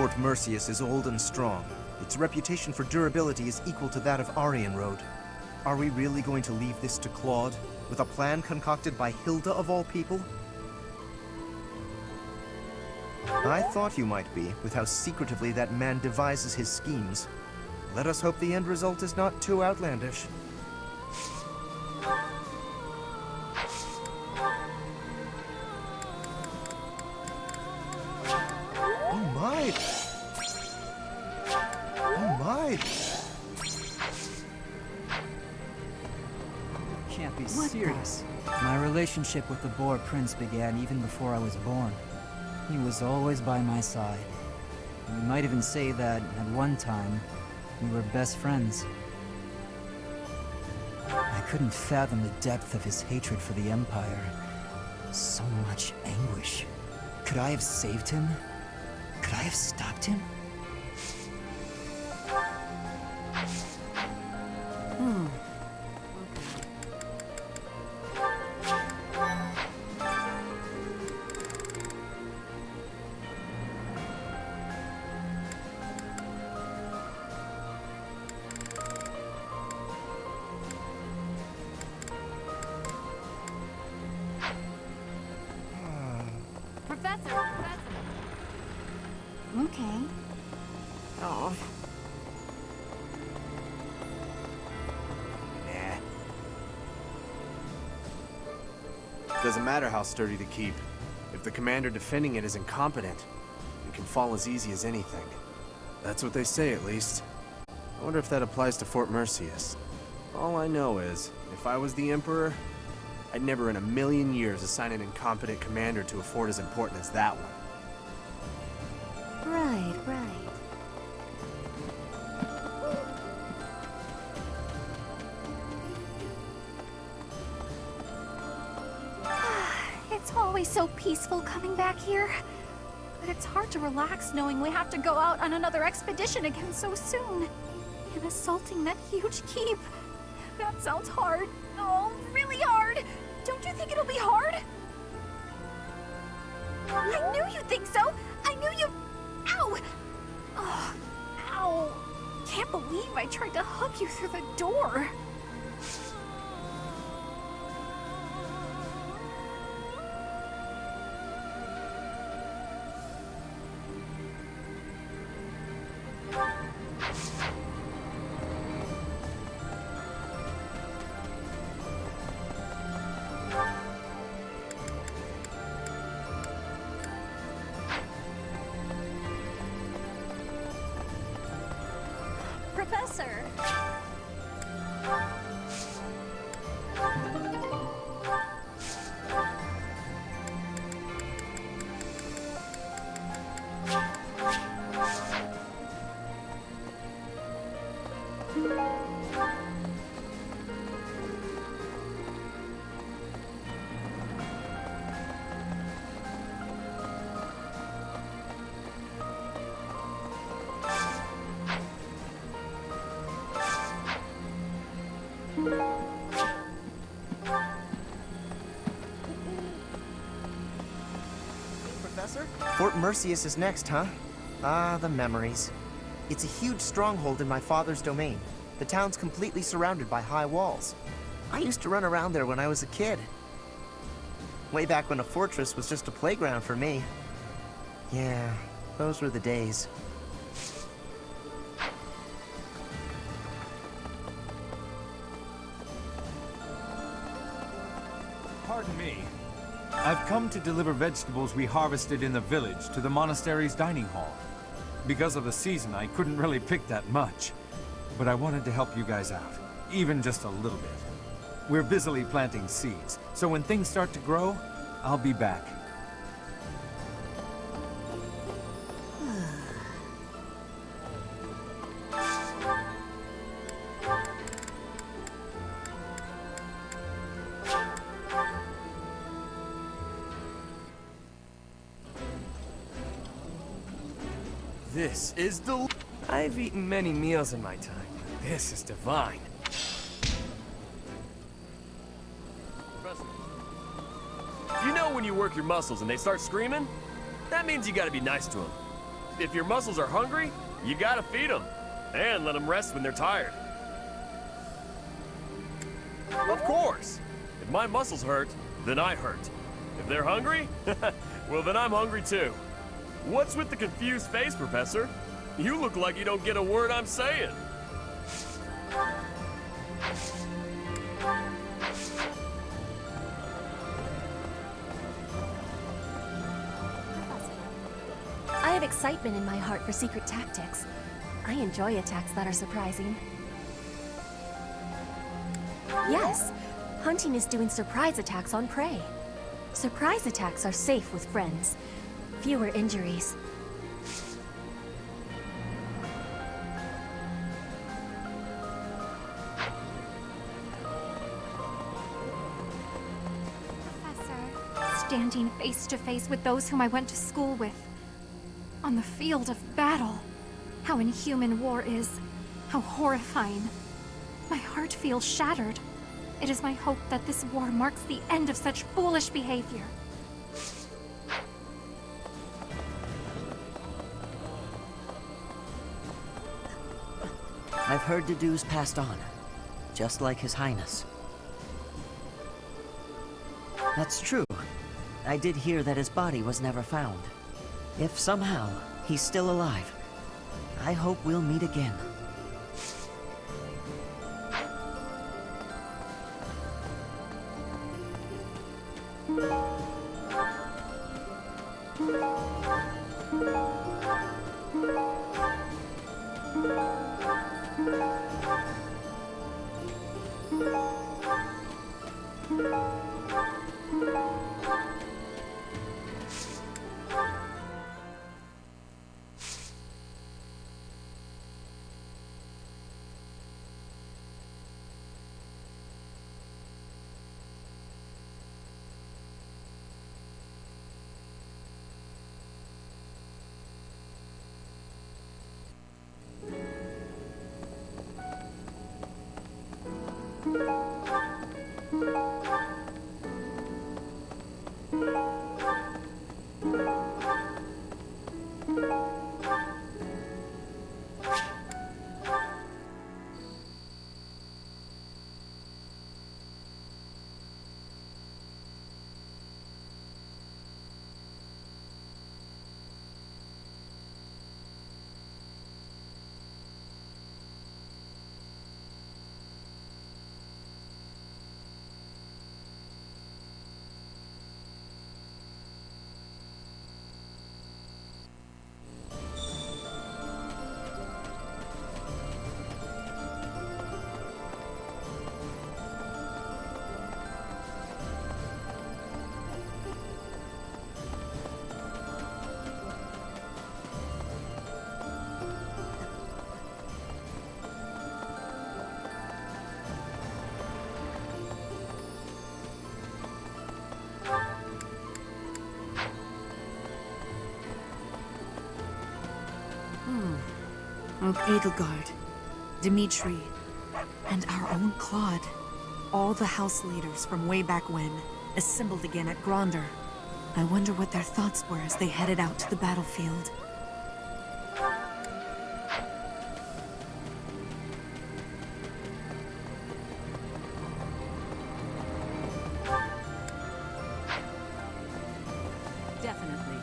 Fort Mercius is old and strong. Its reputation for durability is equal to that of Aryan Road. Are we really going to leave this to Claude, with a plan concocted by Hilda of all people? I thought you might be, with how secretively that man devises his schemes. Let us hope the end result is not too outlandish. Oh my! Oh my! Can't be serious. My relationship with the Boar Prince began even before I was born. He was always by my side. You might even say that, at one time, we were best friends. I couldn't fathom the depth of his hatred for the Empire. So much anguish. Could I have saved him? Could I have stopped him? Professor! Okay. Oh. Doesn't matter how sturdy the keep. If the commander defending it is incompetent, it can fall as easy as anything. That's what they say, at least. I wonder if that applies to Fort Mercius. All I know is, if I was the Emperor, I'd never in a million years assign an incompetent commander to a fort as important as that one. Right, right. It's always so peaceful coming back here. But it's hard to relax knowing we have to go out on another expedition again so soon. And assaulting that huge keep. That sounds hard. Oh, really hard. Don't you think it'll be hard? I knew you'd think so. I knew you... Ow! Oh, ow. Can't believe I tried to hug you through the door. Professor! Professor? Fort Mercius is next, huh? Ah, the memories. It's a huge stronghold in my father's domain. The town's completely surrounded by high walls. I used to run around there when I was a kid. Way back when a fortress was just a playground for me. Yeah, those were the days. Pardon me. I've come to deliver vegetables we harvested in the village to the monastery's dining hall. Because of the season, I couldn't really pick that much. But I wanted to help you guys out, even just a little bit. We're busily planting seeds, so when things start to grow, I'll be back. This is I've eaten many meals in my time. This is divine. You know when you work your muscles and they start screaming? That means you gotta be nice to them. If your muscles are hungry, you gotta feed them. And let them rest when they're tired. Of course! If my muscles hurt, then I hurt. If they're hungry, well then I'm hungry too. What's with the confused face, Professor? You look like you don't get a word I'm saying. I have excitement in my heart for secret tactics. I enjoy attacks that are surprising. Yes, hunting is doing surprise attacks on prey. Surprise attacks are safe with friends. Fewer injuries. Professor, standing face to face with those whom I went to school with. On the field of battle. How inhuman war is. How horrifying. My heart feels shattered. It is my hope that this war marks the end of such foolish behavior. I've heard Dedue's passed on, just like His Highness. That's true. I did hear that his body was never found. If somehow he's still alive, I hope we'll meet again. Of Edelgard, Dimitri, and our own Claude. All the house leaders from way back when, assembled again at Gronder. I wonder what their thoughts were as they headed out to the battlefield. Definitely.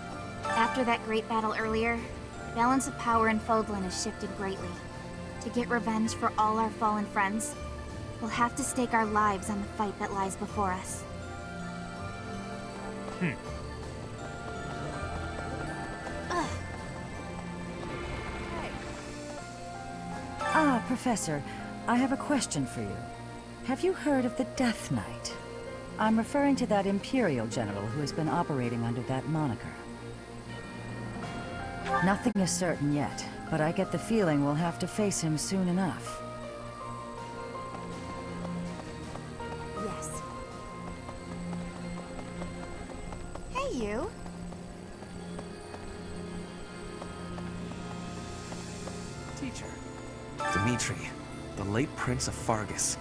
After that great battle earlier, the balance of power in Fodlan has shifted greatly. To get revenge for all our fallen friends, we'll have to stake our lives on the fight that lies before us. Ah, Professor, I have a question for you. Have you heard of the Death Knight? I'm referring to that Imperial general who has been operating under that moniker. Nothing is certain yet, but I get the feeling we'll have to face him soon enough. Yes. Hey, you. Teacher. Dimitri, the late Prince of Fargus.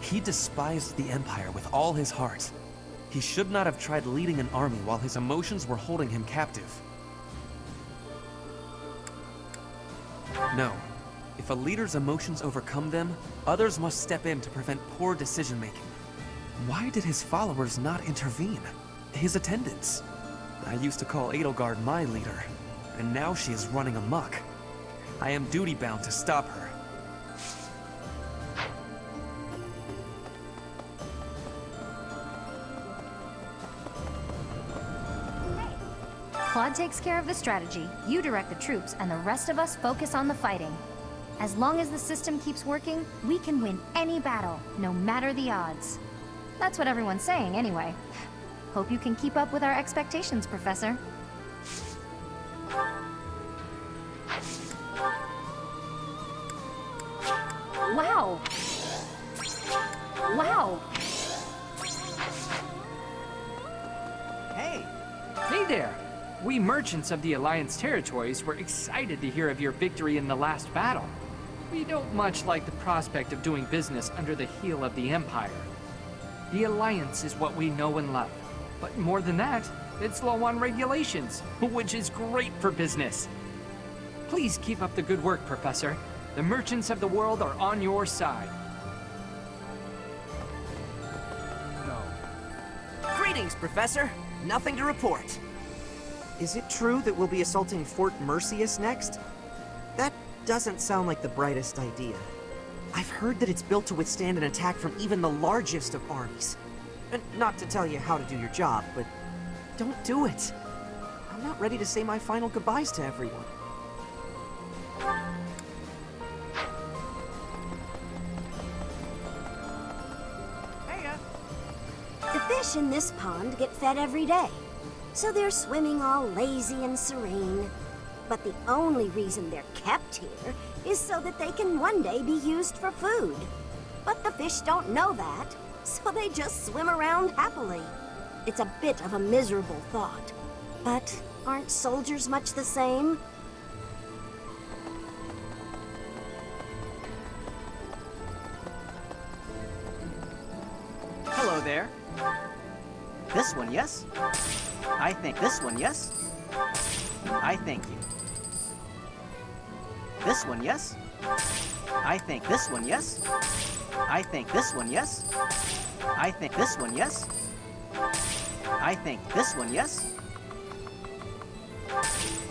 He despised the Empire with all his heart. He should not have tried leading an army while his emotions were holding him captive. No. If a leader's emotions overcome them, others must step in to prevent poor decision-making. Why did his followers not intervene? His attendants? I used to call Edelgard my leader, and now she is running amok. I am duty-bound to stop her. Claude takes care of the strategy, you direct the troops, and the rest of us focus on the fighting. As long as the system keeps working, we can win any battle, no matter the odds. That's what everyone's saying, anyway. Hope you can keep up with our expectations, Professor. Wow! Wow! Hey! Hey there! We merchants of the Alliance territories were excited to hear of your victory in the last battle. We don't much like the prospect of doing business under the heel of the Empire. The Alliance is what we know and love. But more than that, it's low on regulations, which is great for business. Please keep up the good work, Professor. The merchants of the world are on your side. Greetings, Professor. Nothing to report. Is it true that we'll be assaulting Fort Mercius next? That doesn't sound like the brightest idea. I've heard that it's built to withstand an attack from even the largest of armies. And not to tell you how to do your job, but don't do it. I'm not ready to say my final goodbyes to everyone. The fish in this pond get fed every day, so they're swimming all lazy and serene. But the only reason they're kept here is so that they can one day be used for food. But the fish don't know that, so they just swim around happily. It's a bit of a miserable thought. But aren't soldiers much the same? Hello there. This one, yes? I think this one, yes? I thank you. This one, yes? I think this one, yes? I think this one, yes? I think this one, yes? I think this one, yes?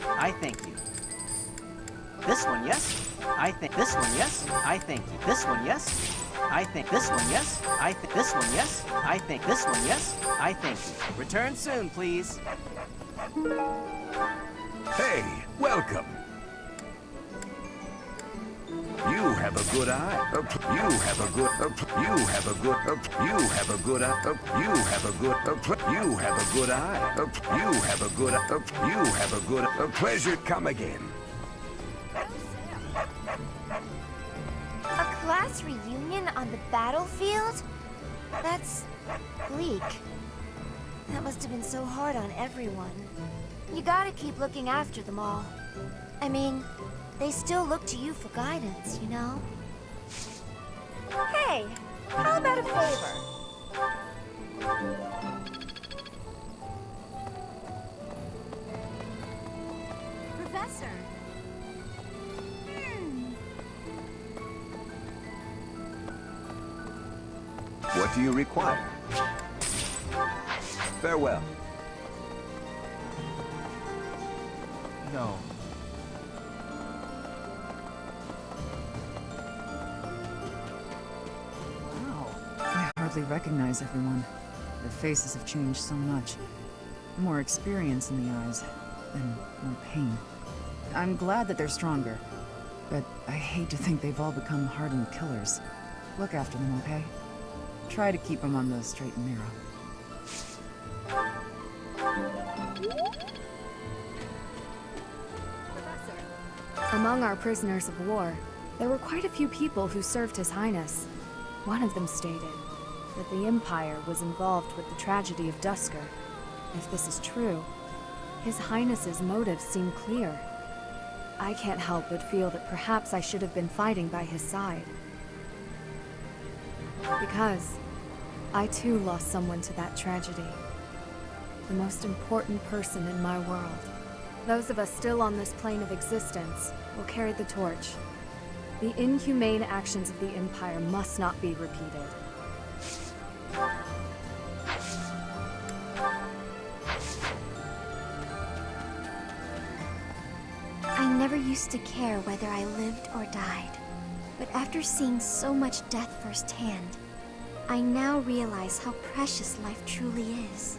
I thank you. This one, yes? I think this one, yes? I thank you. This one, yes? I think this one, yes? I think this one, yes? I think this one, yes? I thank you. Return soon, please. Hey, welcome. You have a good eye. You have a good. You have a good. You have a good eye. You have a good. You have a good eye. You have a good. You have a good. Pleasure. Come again. A class reunion on the battlefield? That's bleak. That must have been so hard on everyone. You gotta keep looking after them all. I mean, they still look to you for guidance, you know? Hey, how about a favor? Professor! What do you require? Farewell. No. Wow. I hardly recognize everyone. Their faces have changed so much. More experience in the eyes, and more pain. I'm glad that they're stronger, but I hate to think they've all become hardened killers. Look after them, okay? Try to keep them on the straight and narrow. Among our prisoners of war, there were quite a few people who served His Highness. One of them stated that the Empire was involved with the tragedy of Dusker. If this is true, His Highness's motives seem clear. I can't help but feel that perhaps I should have been fighting by his side. Because I too lost someone to that tragedy. The most important person in my world. Those of us still on this plane of existence will carry the torch. The inhumane actions of the Empire must not be repeated. I never used to care whether I lived or died. But after seeing so much death firsthand, I now realize how precious life truly is.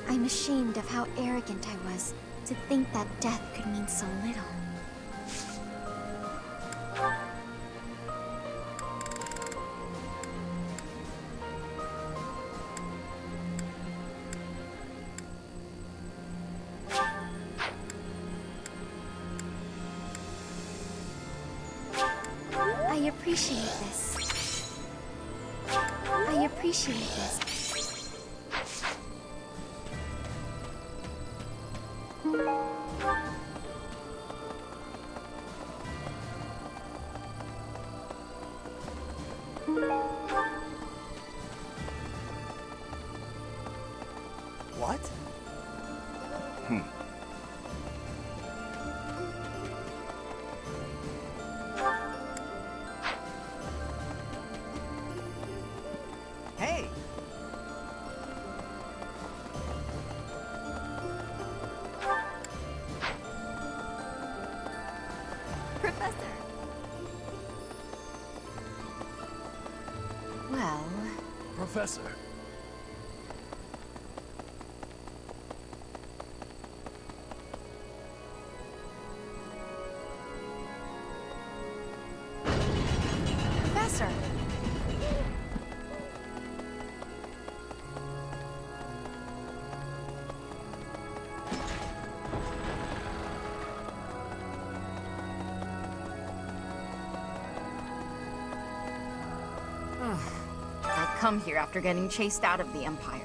I'm ashamed of how arrogant I was to think that death could mean so little. I appreciate this. I appreciate this. What? Hey! Professor. Well... Professor. Professor! I come here after getting chased out of the Empire.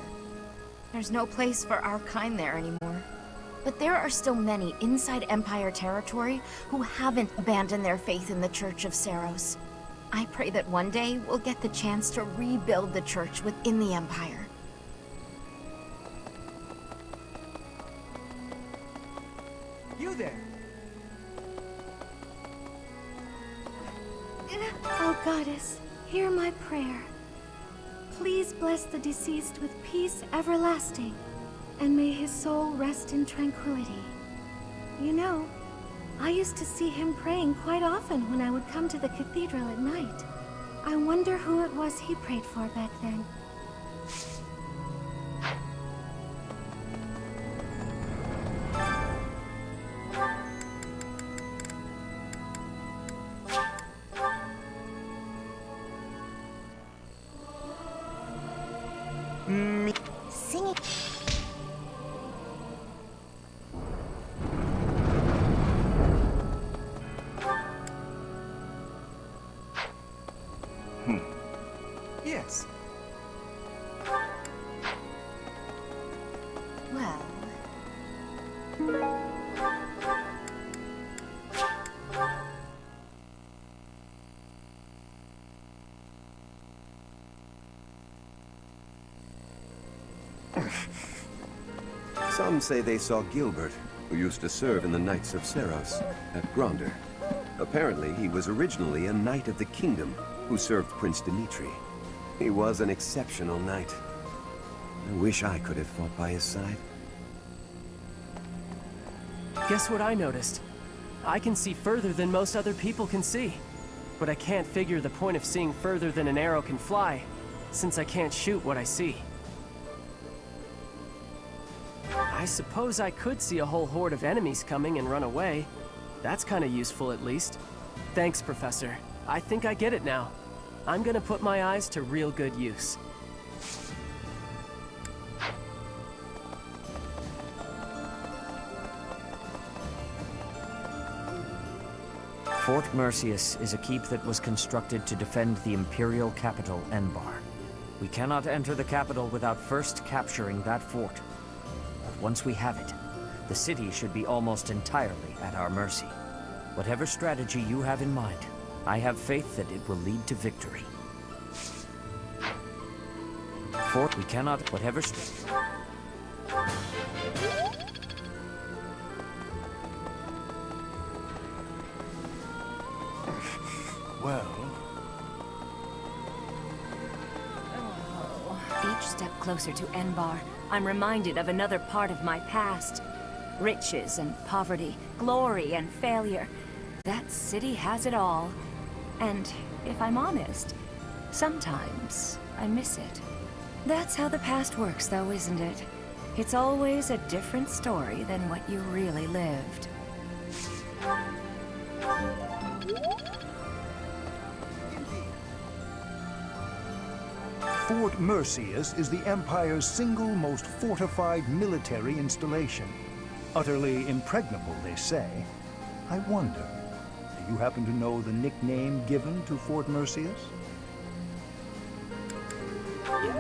There's no place for our kind there anymore. But there are still many inside Empire territory who haven't abandoned their faith in the Church of Seros. I pray that one day we'll get the chance to rebuild the church within the Empire. You there! Oh, Goddess, hear my prayer. Please bless the deceased with peace everlasting, and may his soul rest in tranquility. You know, I used to see him praying quite often when I would come to the cathedral at night. I wonder who it was he prayed for back then. Singing... Yes. Well... Some say they saw Gilbert, who used to serve in the Knights of Seros, at Gronder. Apparently, he was originally a Knight of the Kingdom, who served Prince Dimitri. He was an exceptional knight. I wish I could have fought by his side. Guess what I noticed? I can see further than most other people can see. But I can't figure the point of seeing further than an arrow can fly, since I can't shoot what I see. I suppose I could see a whole horde of enemies coming and run away. That's kind of useful, at least. Thanks, Professor. I think I get it now. I'm gonna put my eyes to real good use. Fort Mercius is a keep that was constructed to defend the imperial capital, Enbar. We cannot enter the capital without first capturing that fort. But once we have it, the city should be almost entirely at our mercy. Whatever strategy you have in mind, I have faith that it will lead to victory. Fort, we cannot, whatever strategy. well... Each step closer to Enbar, I'm reminded of another part of my past. Riches and poverty, glory and failure. That city has it all. And if I'm honest, sometimes I miss it. That's how the past works, though, isn't it? It's always a different story than what you really lived. Fort Mercius is the Empire's single most fortified military installation. Utterly impregnable, they say. I wonder, do you happen to know the nickname given to Fort Mercius?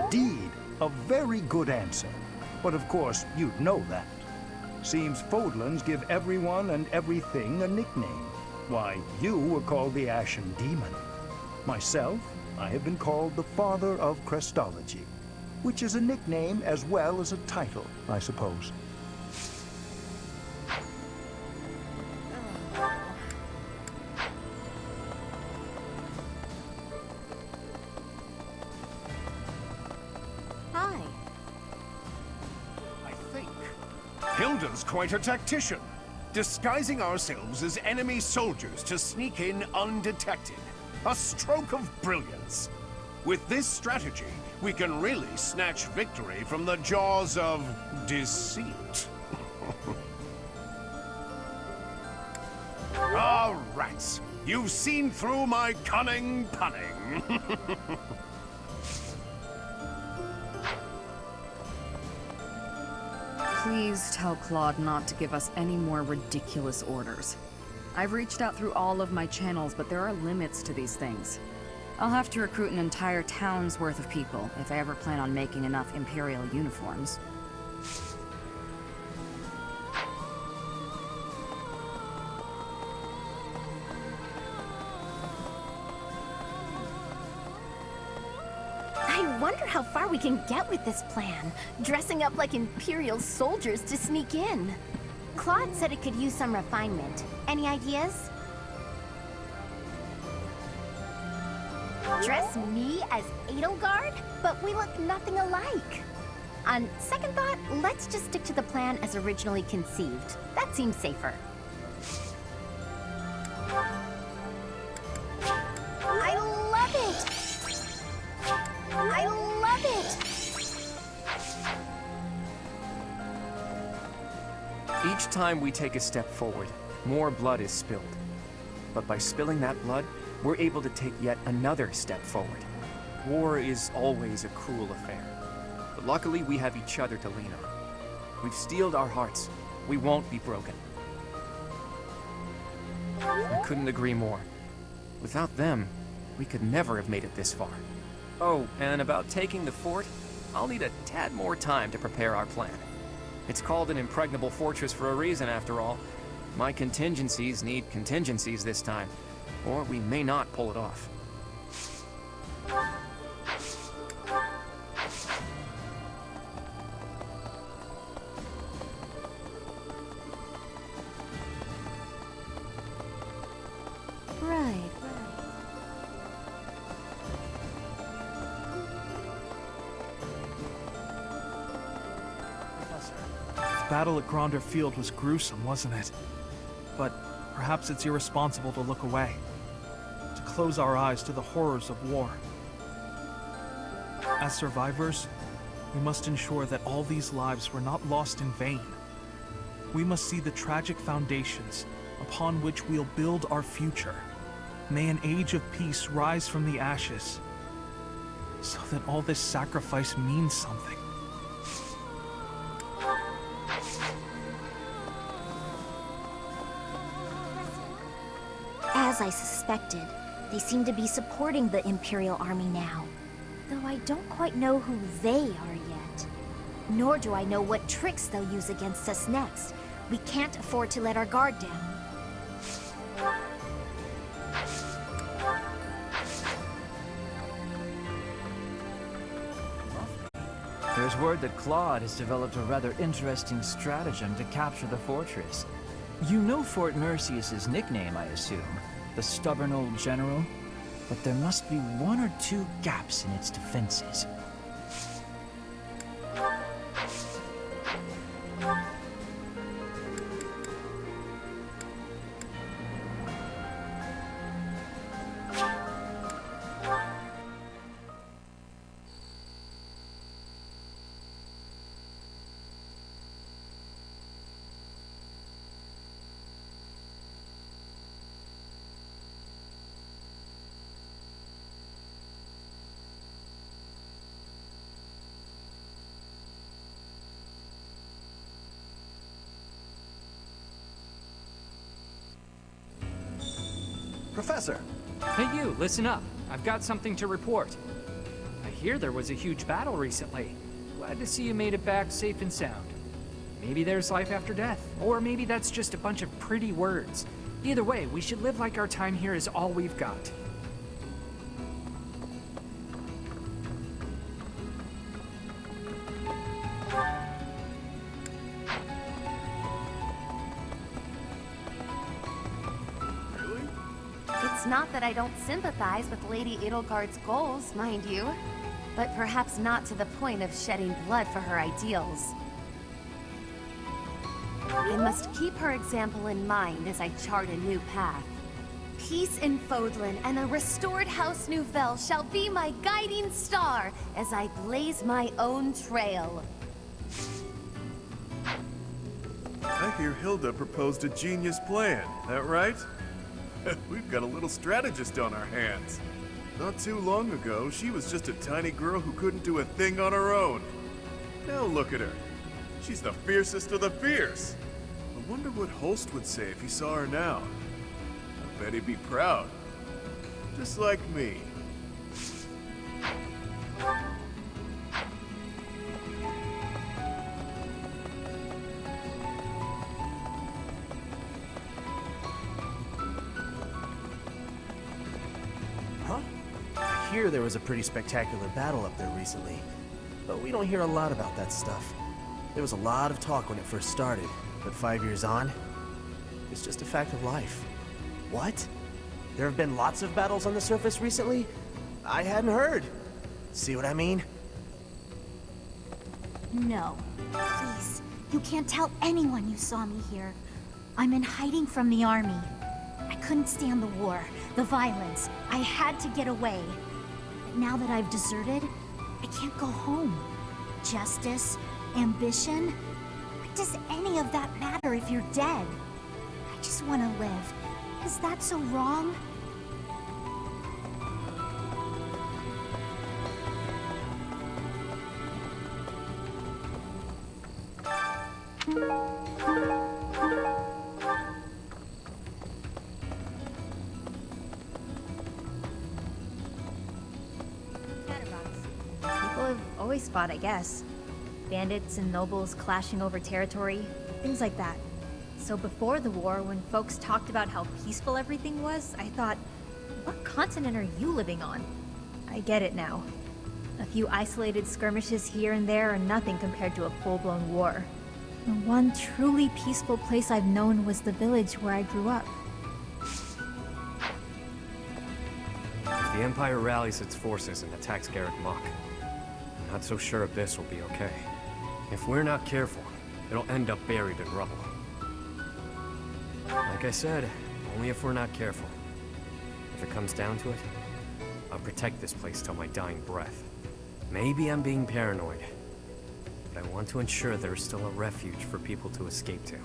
Indeed, a very good answer. But of course, you'd know that. Seems Fodlans give everyone and everything a nickname. Why, you were called the Ashen Demon. Myself, I have been called the Father of Crestology, which is a nickname as well as a title, I suppose. Hi. I think Hilda's quite a tactician, disguising ourselves as enemy soldiers to sneak in undetected. A stroke of brilliance. With this strategy, we can really snatch victory from the jaws of deceit. Ah, rats! You've seen through my cunning punning. Please tell Claude not to give us any more ridiculous orders. I've reached out through all of my channels, but there are limits to these things. I'll have to recruit an entire town's worth of people if I ever plan on making enough Imperial uniforms. I wonder how far we can get with this plan. Dressing up like Imperial soldiers to sneak in. Claude said it could use some refinement. Any ideas? Dress me as Edelgard? But we look nothing alike. On second thought, let's just stick to the plan as originally conceived. That seems safer. I love it! I love it! Each time we take a step forward, more blood is spilled. But by spilling that blood, we're able to take yet another step forward. War is always a cruel affair. But luckily, we have each other to lean on. We've steeled our hearts. We won't be broken. I couldn't agree more. Without them, we could never have made it this far. Oh, and about taking the fort, I'll need a tad more time to prepare our plan. It's called an impregnable fortress for a reason, after all. My contingencies need contingencies this time, or we may not pull it off. Right. The battle at Gronder Field was gruesome, wasn't it? But perhaps it's irresponsible to look away, to close our eyes to the horrors of war. As survivors, we must ensure that all these lives were not lost in vain. We must see the tragic foundations upon which we'll build our future. May an age of peace rise from the ashes, so that all this sacrifice means something. As I suspected, they seem to be supporting the Imperial Army now. Though I don't quite know who they are yet. Nor do I know what tricks they'll use against us next. We can't afford to let our guard down. There's word that Claude has developed a rather interesting stratagem to capture the fortress. You know Fort Mercius's nickname, I assume? The Stubborn Old General? but there must be one or two gaps in its defenses. Professor! Hey you, listen up. I've got something to report. I hear there was a huge battle recently. Glad to see you made it back safe and sound. Maybe there's life after death, or maybe that's just a bunch of pretty words. Either way, we should live like our time here is all we've got. It's not that I don't sympathize with Lady Edelgard's goals, mind you, but perhaps not to the point of shedding blood for her ideals. I must keep her example in mind as I chart a new path. Peace in Fodlan and a restored House Nouvelle shall be my guiding star as I blaze my own trail. I hear Hilda proposed a genius plan, that right? We've got a little strategist on our hands. Not too long ago, she was just a tiny girl who couldn't do a thing on her own. Now look at her. She's the fiercest of the fierce. I wonder what Holst would say if he saw her now. I bet he'd be proud. Just like me. I hear there was a pretty spectacular battle up there recently, but we don't hear a lot about that stuff. There was a lot of talk when it first started, but 5 years on, it's just a fact of life. What? There have been lots of battles on the surface recently? I hadn't heard. See what I mean? No. Please. You can't tell anyone you saw me here. I'm in hiding from the army. I couldn't stand the war, the violence. I had to get away. But now that I've deserted, I can't go home. Justice, ambition, what does any of that matter if you're dead? I just want to live. Is that so wrong? People have always fought, I guess. Bandits and nobles clashing over territory, things like that. So before the war, when folks talked about how peaceful everything was, I thought, what continent are you living on? I get it now. A few isolated skirmishes here and there are nothing compared to a full-blown war. The one truly peaceful place I've known was the village where I grew up. If the Empire rallies its forces and attacks Garreg Mach, I'm not so sure Abyss will be okay. If we're not careful, it'll end up buried in rubble. Like I said, only if we're not careful. If it comes down to it, I'll protect this place till my dying breath. Maybe I'm being paranoid, but I want to ensure there is still a refuge for people to escape to.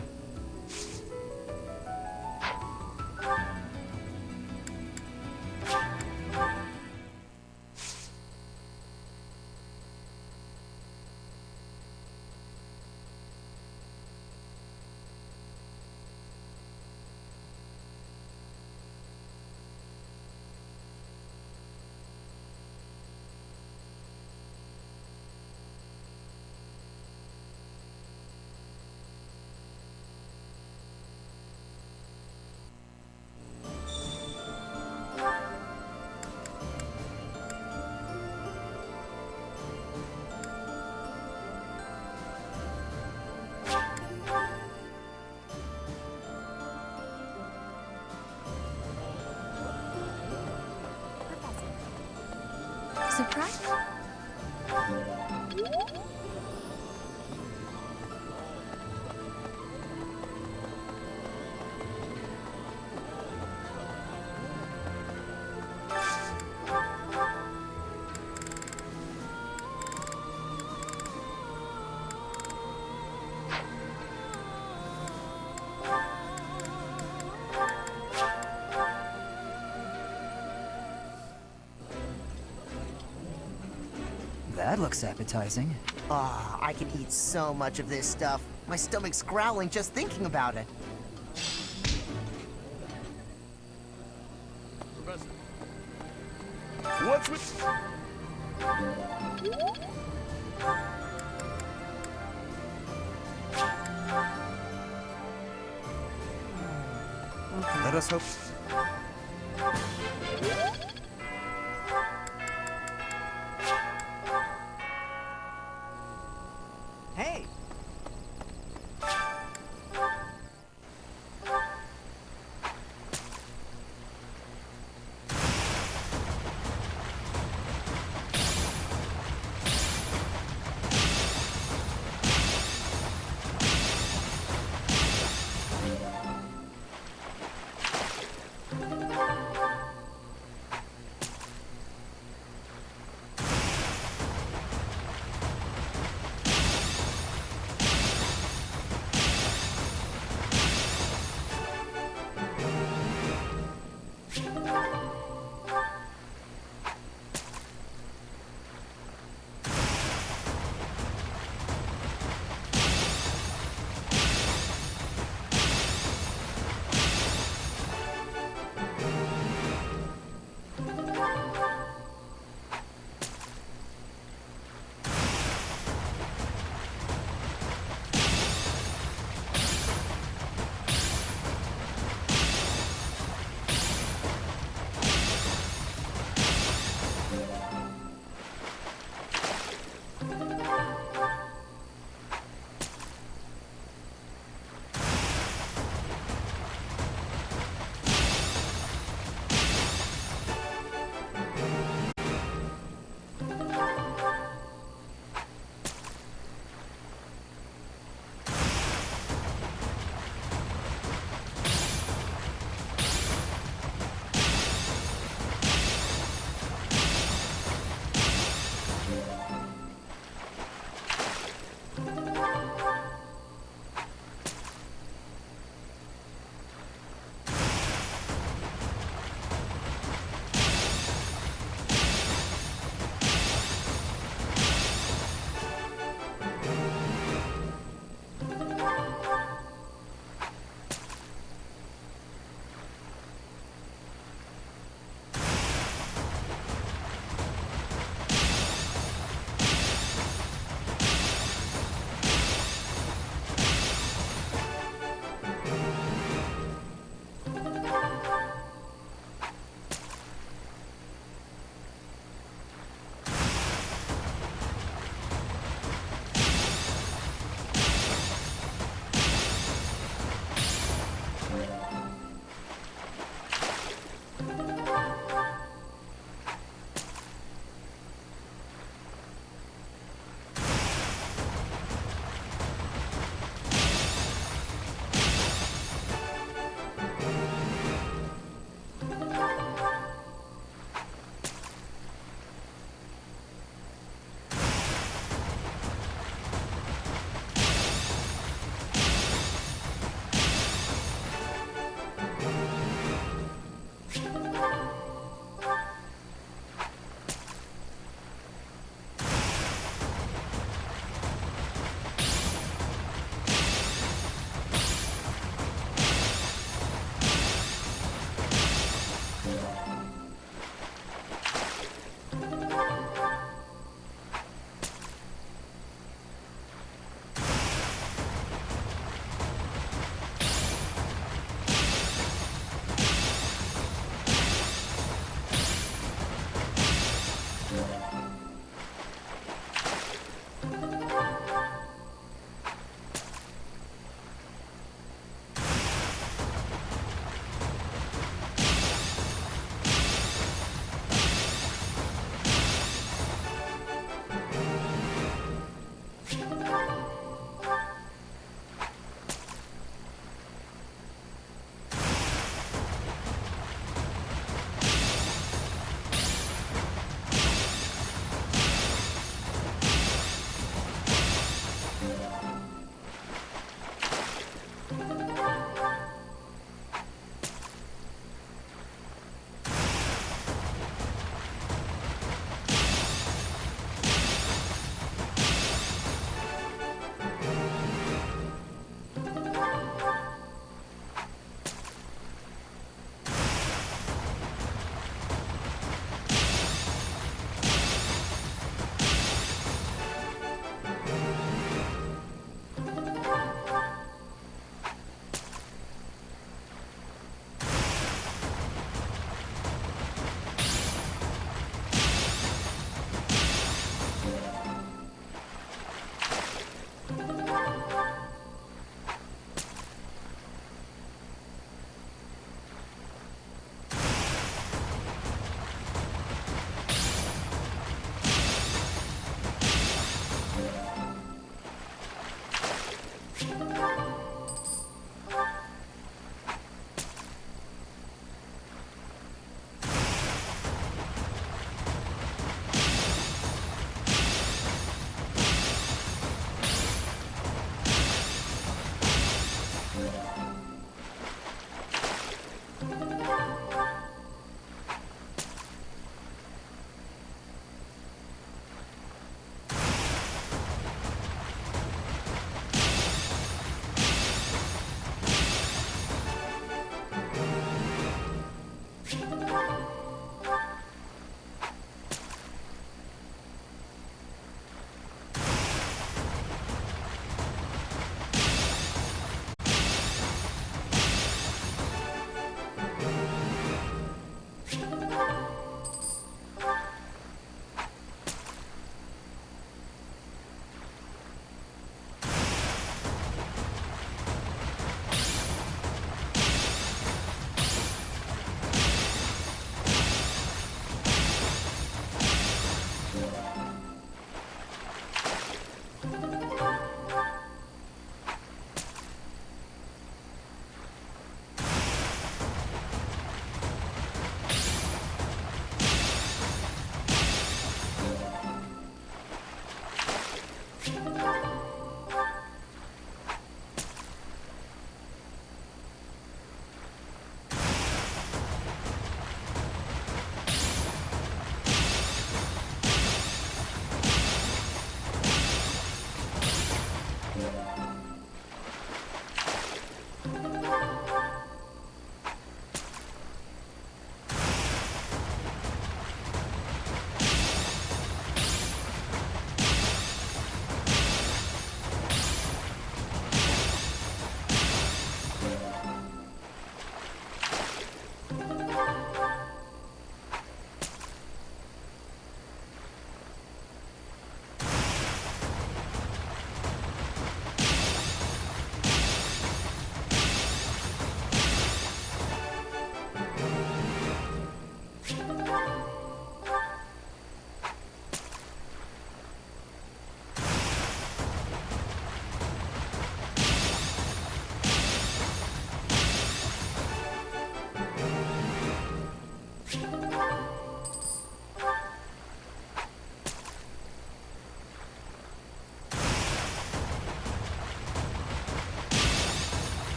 Surprise? That looks appetizing. Ah, I can eat so much of this stuff. My stomach's growling just thinking about it. Professor. What's with... Let us hope. Hey!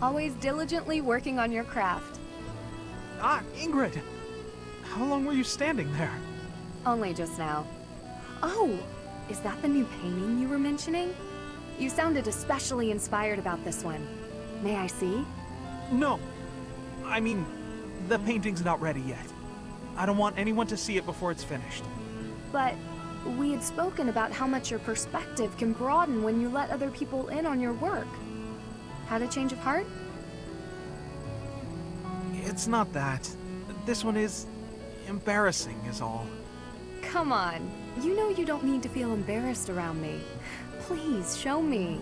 Always diligently working on your craft. Ah, Ingrid! How long were you standing there? Only just now. Oh, is that the new painting you were mentioning? You sounded especially inspired about this one. May I see? No. I mean, the painting's not ready yet. I don't want anyone to see it before it's finished. But we had spoken about how much your perspective can broaden when you let other people in on your work. Had a change of heart? It's not that. This one is embarrassing is all. Come on. You know you don't need to feel embarrassed around me. Please, show me.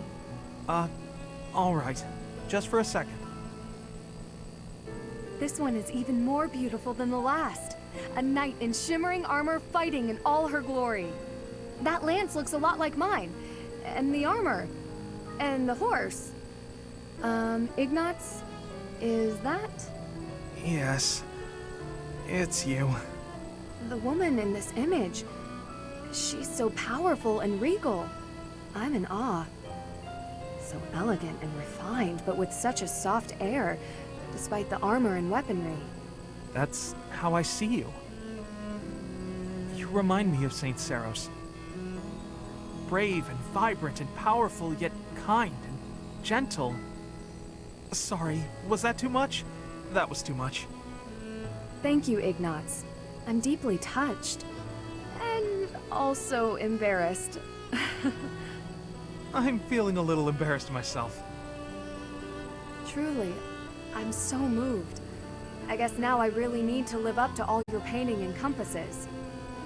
All right. Just for a second. This one is even more beautiful than the last. A knight in shimmering armor fighting in all her glory. That lance looks a lot like mine. And the armor. And the horse. Ignatz? Is that? Yes. It's you. The woman in this image. She's so powerful and regal. I'm in awe. So elegant and refined, but with such a soft air, despite the armor and weaponry. That's how I see you. You remind me of Saint Seros. Brave and vibrant and powerful, yet kind and gentle. Sorry, was that too much? That was too much. Thank you, Ignatz. I'm deeply touched. And also embarrassed. I'm feeling a little embarrassed myself. Truly, I'm so moved. I guess now I really need to live up to all your painting encompasses.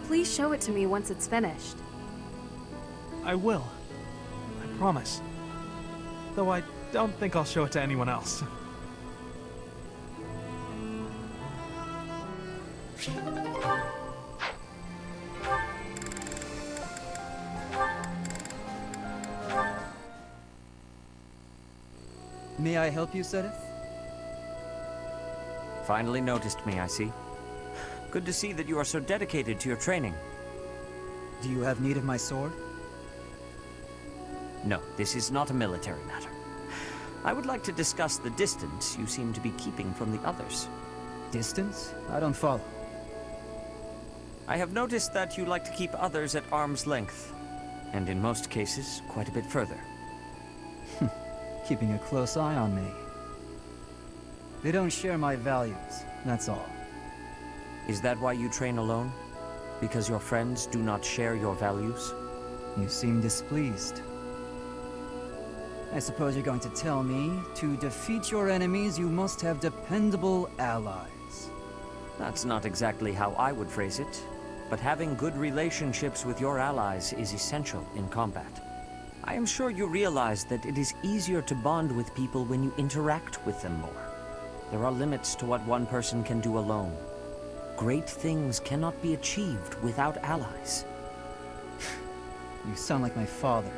Please show it to me once it's finished. I will. I promise. Though I don't think I'll show it to anyone else. May I help you, Sedith? Finally noticed me, I see. Good to see that you are so dedicated to your training. Do you have need of my sword? No, this is not a military matter. I would like to discuss the distance you seem to be keeping from the others. Distance? I don't follow. I have noticed that you like to keep others at arm's length, and in most cases, quite a bit further. Keeping a close eye on me. They don't share my values, that's all. Is that why you train alone? Because your friends do not share your values? You seem displeased. I suppose you're going to tell me, to defeat your enemies, you must have dependable allies. That's not exactly how I would phrase it, but having good relationships with your allies is essential in combat. I am sure you realize that it is easier to bond with people when you interact with them more. There are limits to what one person can do alone. Great things cannot be achieved without allies. You sound like my father.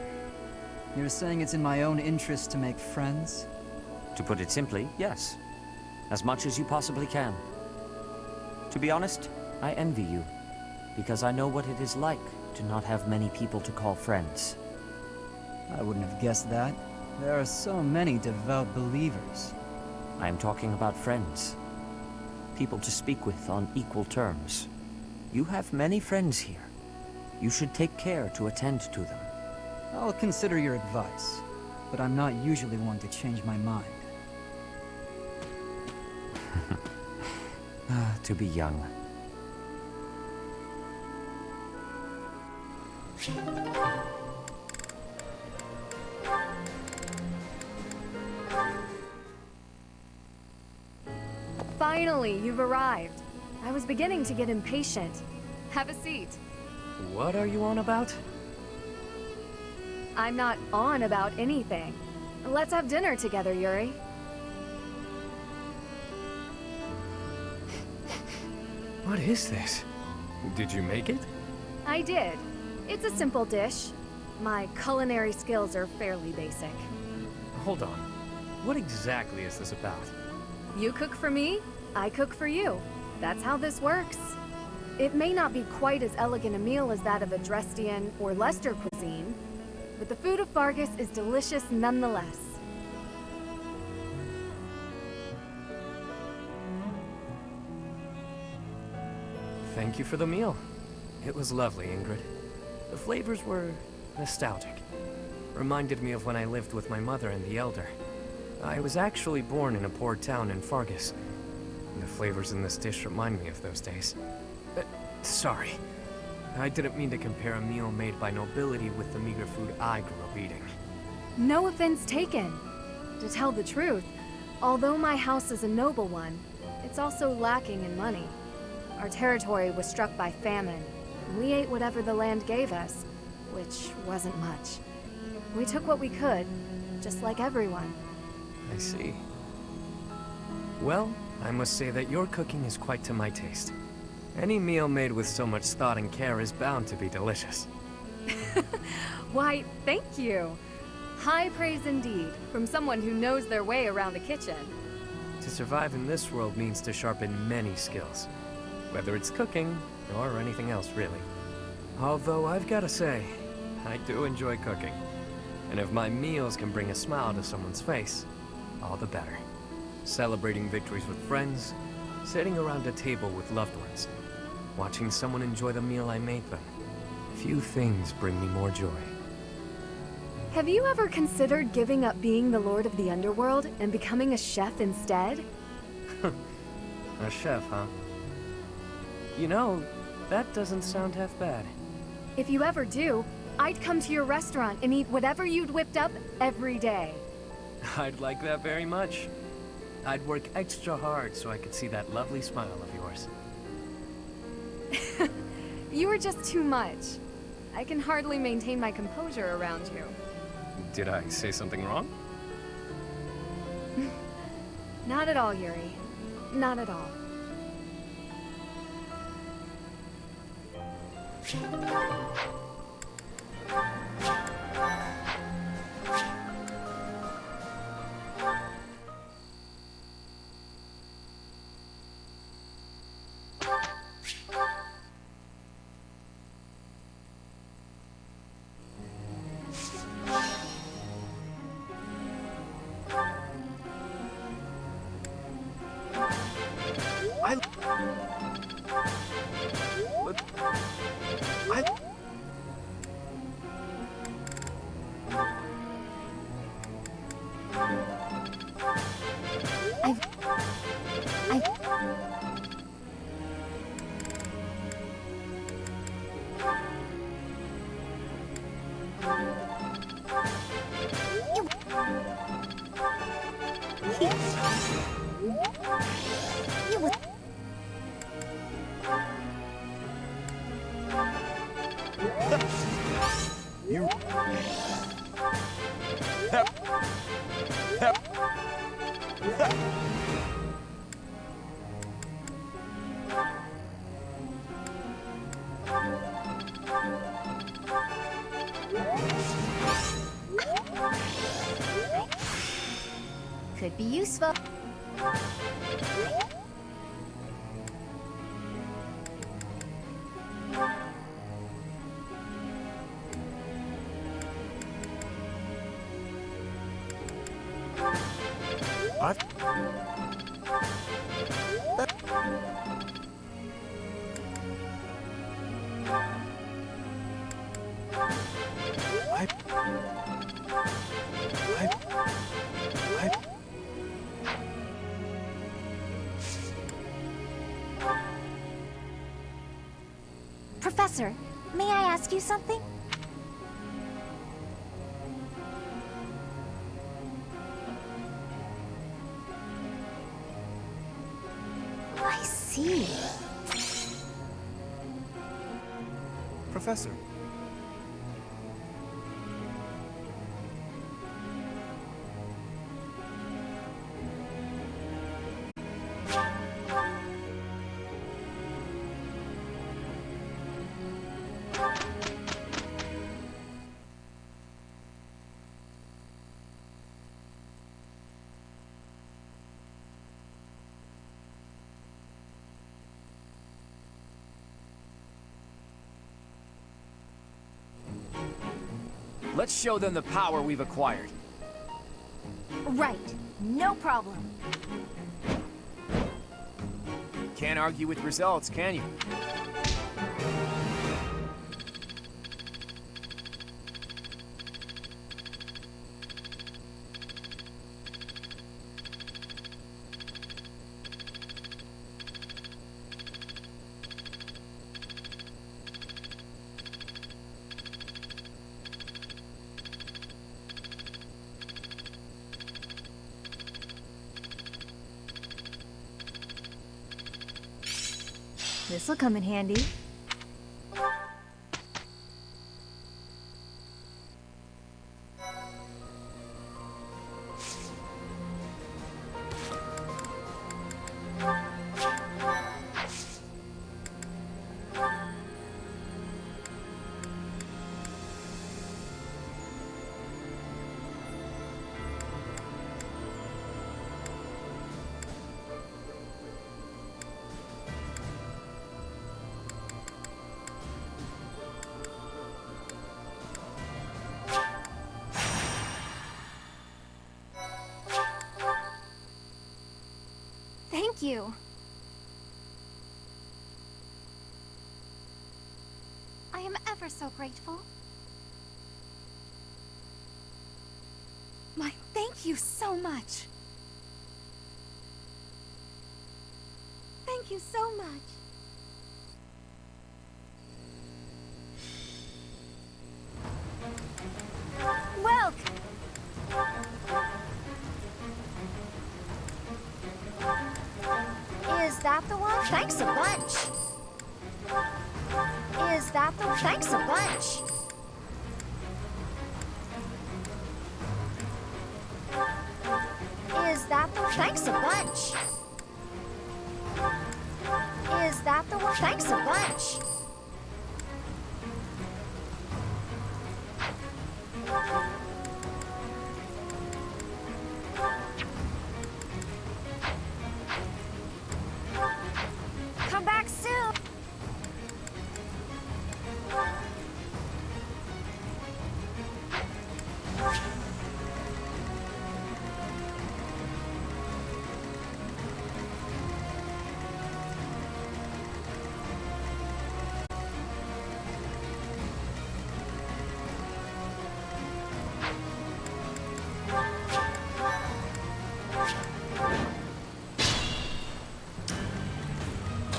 You're saying it's in my own interest to make friends? To put it simply, yes. As much as you possibly can. To be honest, I envy you, because I know what it is like to not have many people to call friends. I wouldn't have guessed that. There are so many devout believers. I am talking about friends. People to speak with on equal terms. You have many friends here. You should take care to attend to them. I'll consider your advice, but I'm not usually one to change my mind. To be young. Finally, you've arrived. I was beginning to get impatient. Have a seat. What are you on about? I'm not on about anything. Let's have dinner together, Yuri. What is this? Did you make it? I did. It's a simple dish. My culinary skills are fairly basic. Hold on. What exactly is this about? You cook for me, I cook for you. That's how this works. It may not be quite as elegant a meal as that of a Drestian or Leicester cuisine, but the food of Fargus is delicious nonetheless. Thank you for the meal. It was lovely, Ingrid. The flavors were nostalgic. Reminded me of when I lived with my mother and the Elder. I was actually born in a poor town in Fargus. The flavors in this dish remind me of those days. Sorry. I didn't mean to compare a meal made by nobility with the meager food I grew up eating. No offense taken. To tell the truth, although my house is a noble one, it's also lacking in money. Our territory was struck by famine, and we ate whatever the land gave us, which wasn't much. We took what we could, just like everyone. I see. Well, I must say that your cooking is quite to my taste. Any meal made with so much thought and care is bound to be delicious. Why, thank you. High praise indeed, from someone who knows their way around a kitchen. To survive in this world means to sharpen many skills. Whether it's cooking, or anything else, really. Although I've gotta say, I do enjoy cooking. And if my meals can bring a smile to someone's face, all the better. Celebrating victories with friends, sitting around a table with loved ones, watching someone enjoy the meal I made them. Few things bring me more joy. Have you ever considered giving up being the Lord of the Underworld and becoming a chef instead? A chef, huh? You know, that doesn't sound half bad. If you ever do, I'd come to your restaurant and eat whatever you'd whipped up every day. I'd like that very much. I'd work extra hard so I could see that lovely smile of yours. You are just too much. I can hardly maintain my composure around you. Did I say something wrong? Not at all, Yuri. Not at all. Could be useful. Professor, may I ask you something? I see. Professor. Let's show them the power we've acquired. Right. No problem. Can't argue with results, can you? This'll come in handy. Thank you. I am ever so grateful. Thank you so much. Thank you so much. Welk! Is that the one? Thanks a bunch. Is that the one? Thanks a bunch. Is that the one? Thanks a bunch. Is that the one? Thanks a bunch. Come back soon.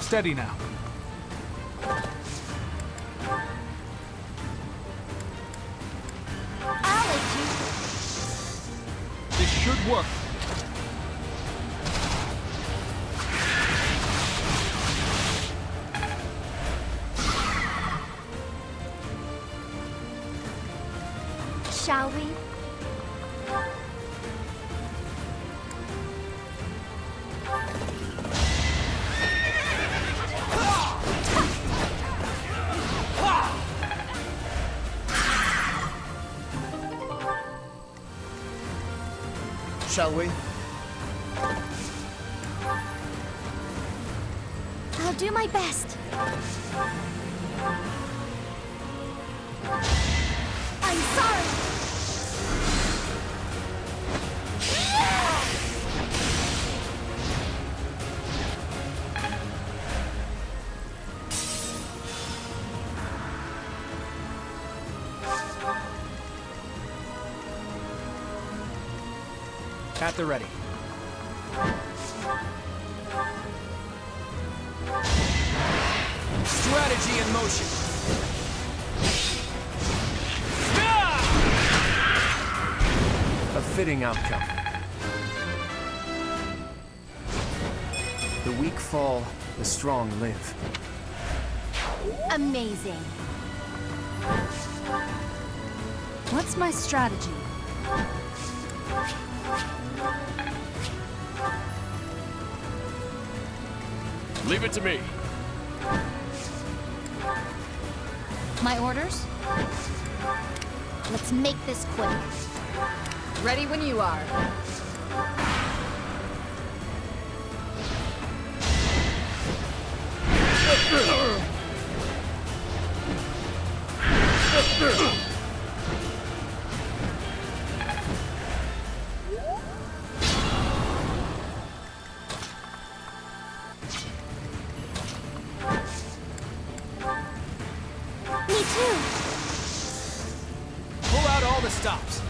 Steady now. This should work. Shall we? Shall we? I'll do my best. I'm sorry. At the ready. Strategy in motion. A fitting outcome. The weak fall, the strong live. Amazing. What's my strategy? Leave it to me. My orders? Let's make this quick. Ready when you are. too. Pull out all the stops.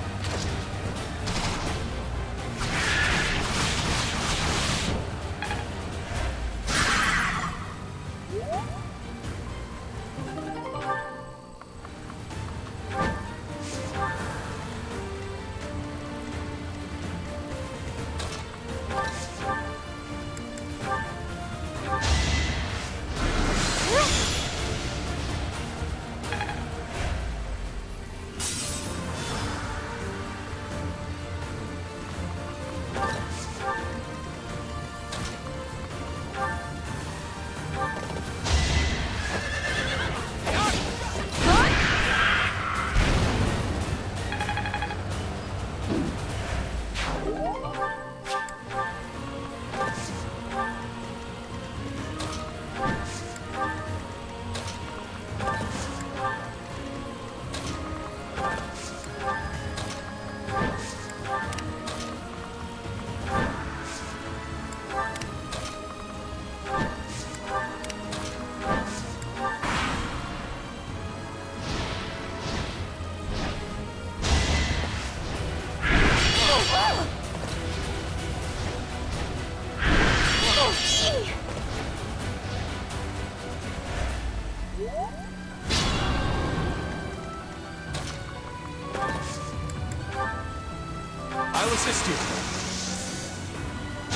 I'll assist you.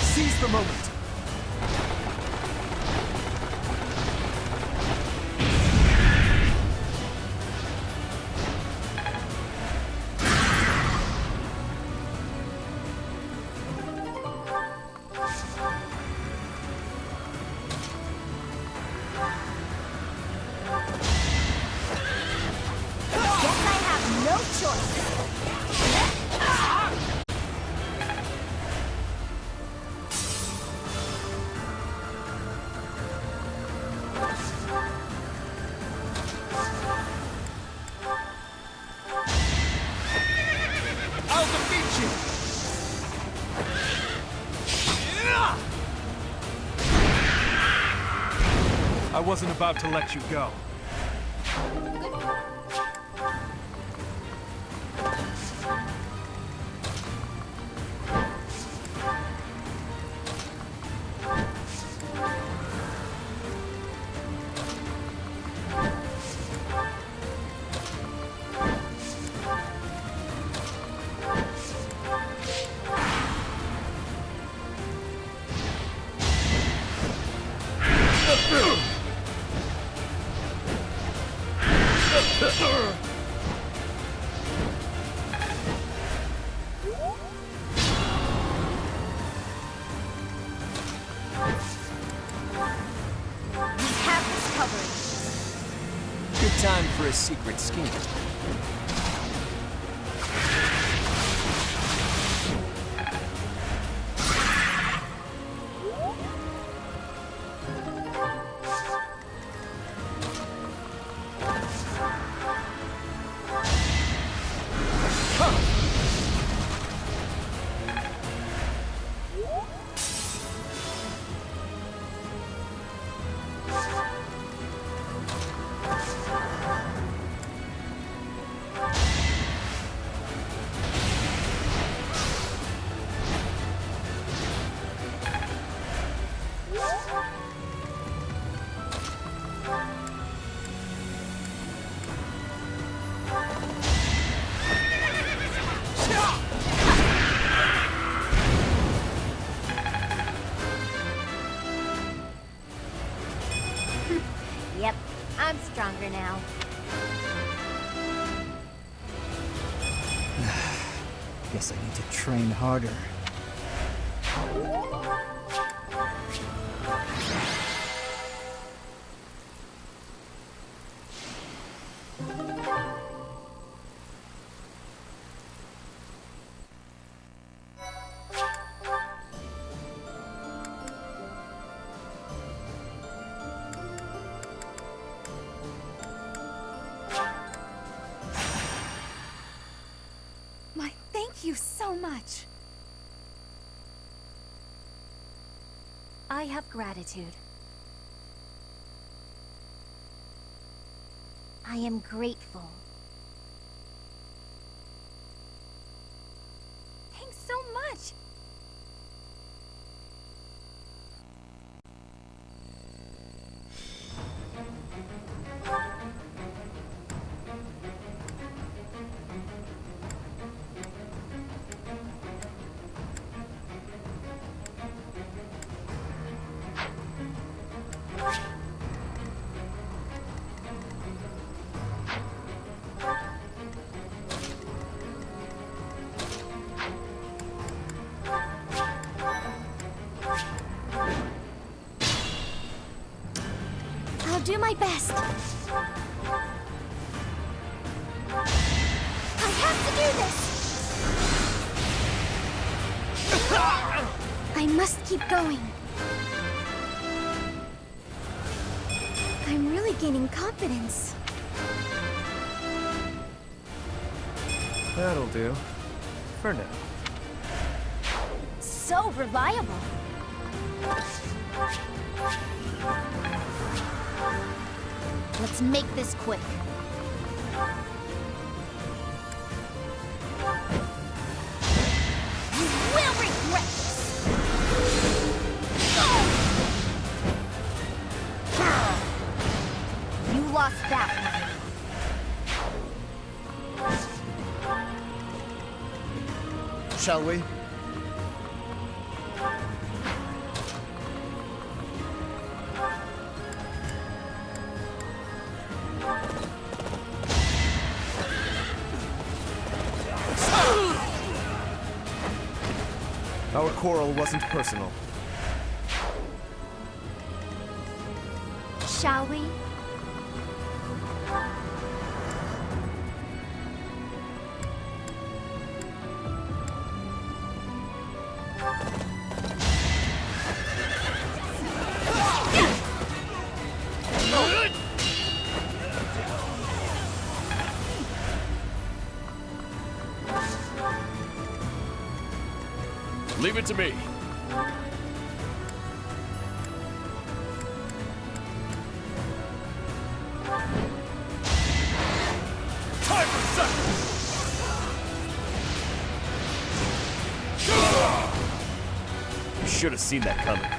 Seize the moment. Guess I have no choice. I'll defeat you. I wasn't about to let you go. We have this covered. Good time for a secret scheme. Yep, I'm stronger now. Guess I need to train harder. My thank you so much. I have gratitude. I am grateful. Thanks so much. I'll do my best. I have to do this! I must keep going. I'm really gaining confidence. That'll do. For now. So reliable. Let's make this quick. You will regret this! You lost that one. Shall we? Our quarrel wasn't personal. Shall we? Leave it to me. Time for seconds! You should have seen that coming.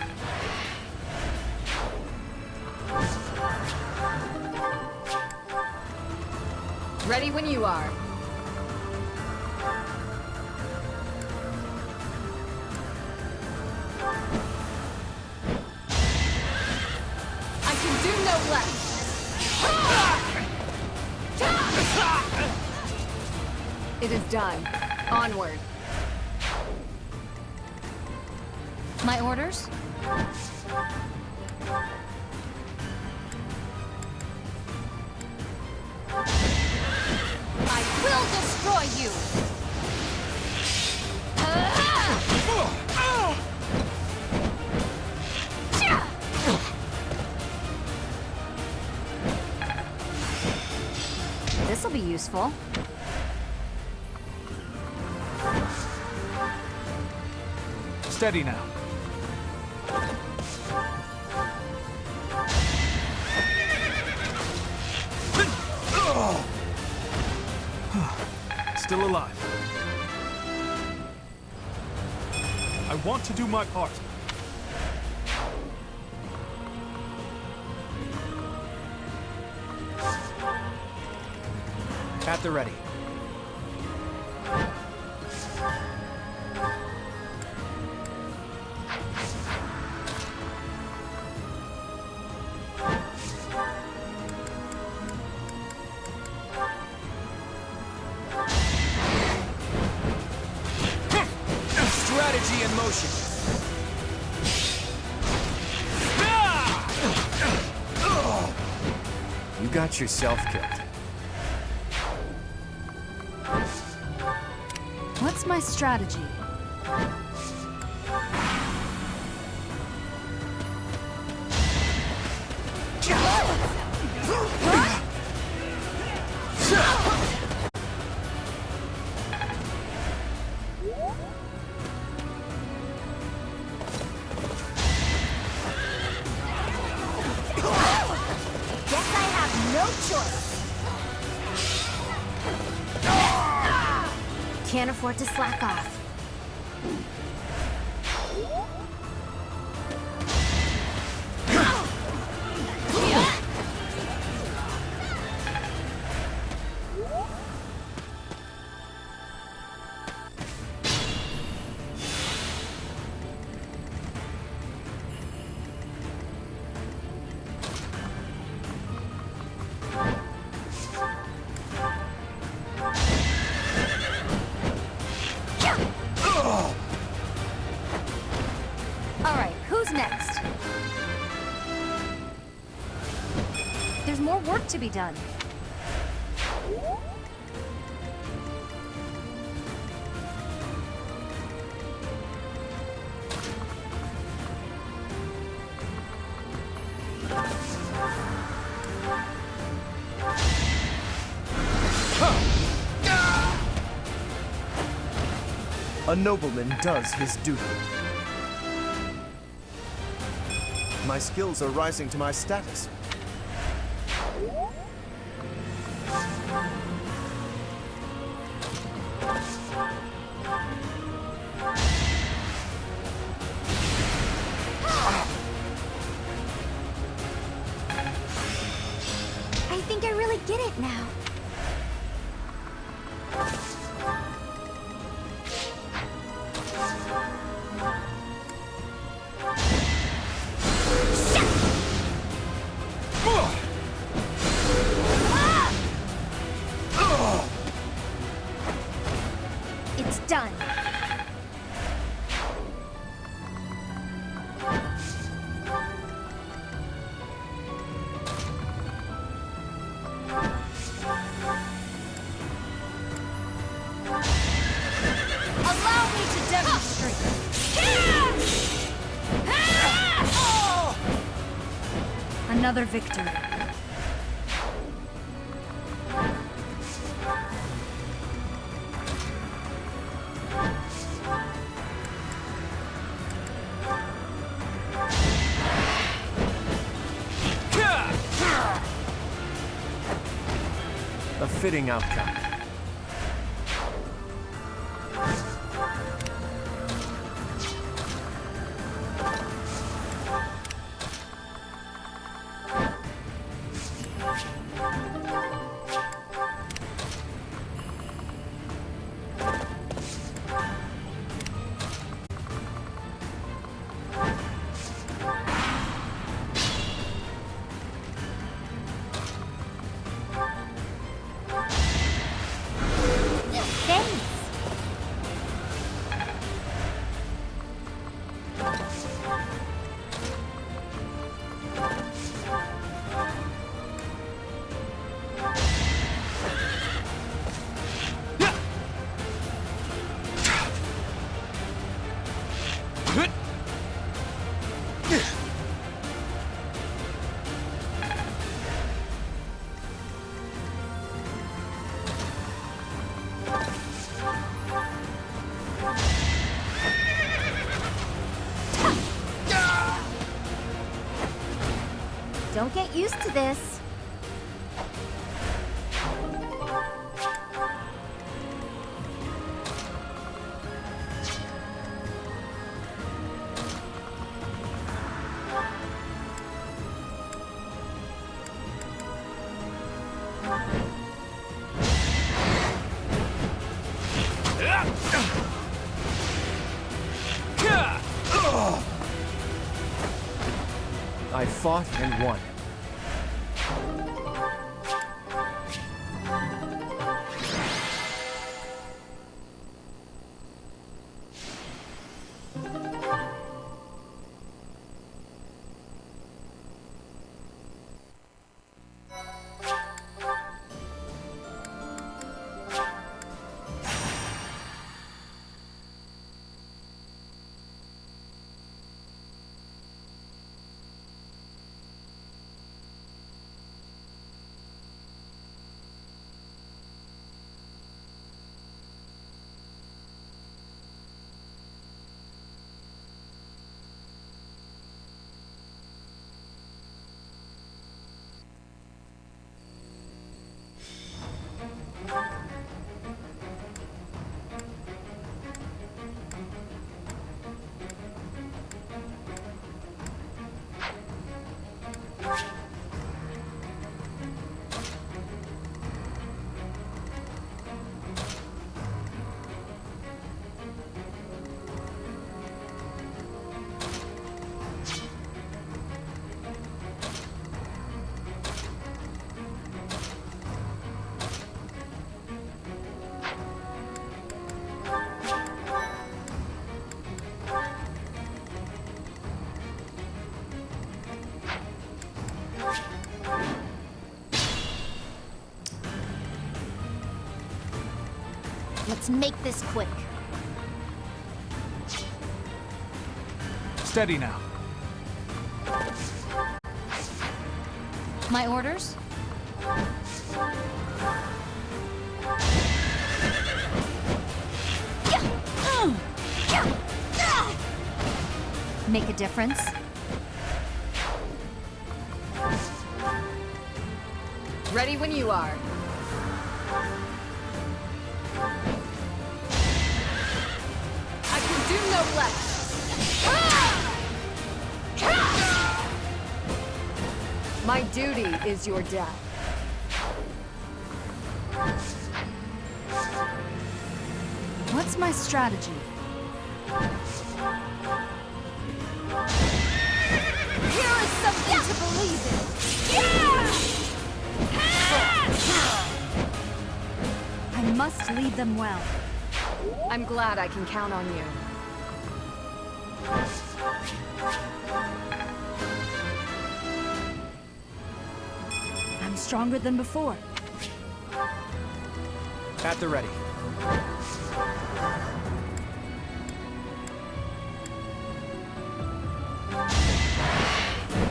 Ready when you are. I can do no less. It is done. Onward. My orders? I will destroy you! This'll be useful. Steady now. Still alive. I want to do my part. At the ready. Strategy in motion. You got yourself killed. What's my strategy? Guess I have no choice. can't afford to slack off. Alright, who's next? There's more work to be done. A nobleman does his duty. My skills are rising to my status. I think I really get it now. It's done. Allow me to demonstrate. Another victory. A fitting outcome. Thanks. Don't get used to this. I fought and won. Let's make this quick. Steady now. My orders? Make a difference? Ready when you are. I can do no less. My duty is your death. What's my strategy? Here is something to believe in. I must lead them well. I'm glad I can count on you. I'm stronger than before. At the ready.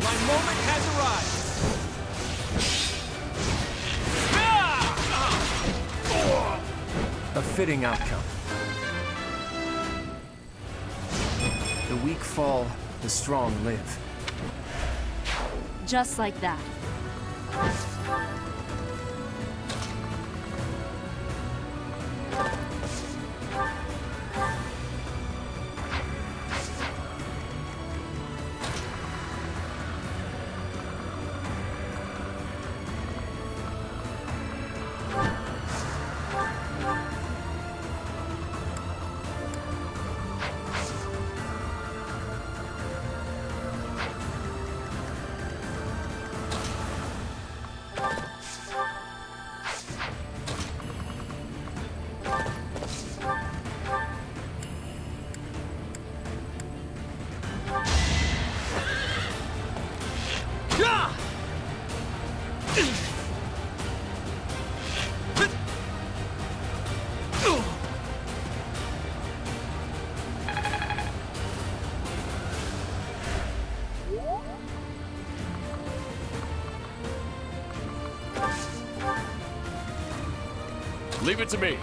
My moment has arrived. A fitting outcome. The weak fall, the strong live. Just like that. Leave it to me.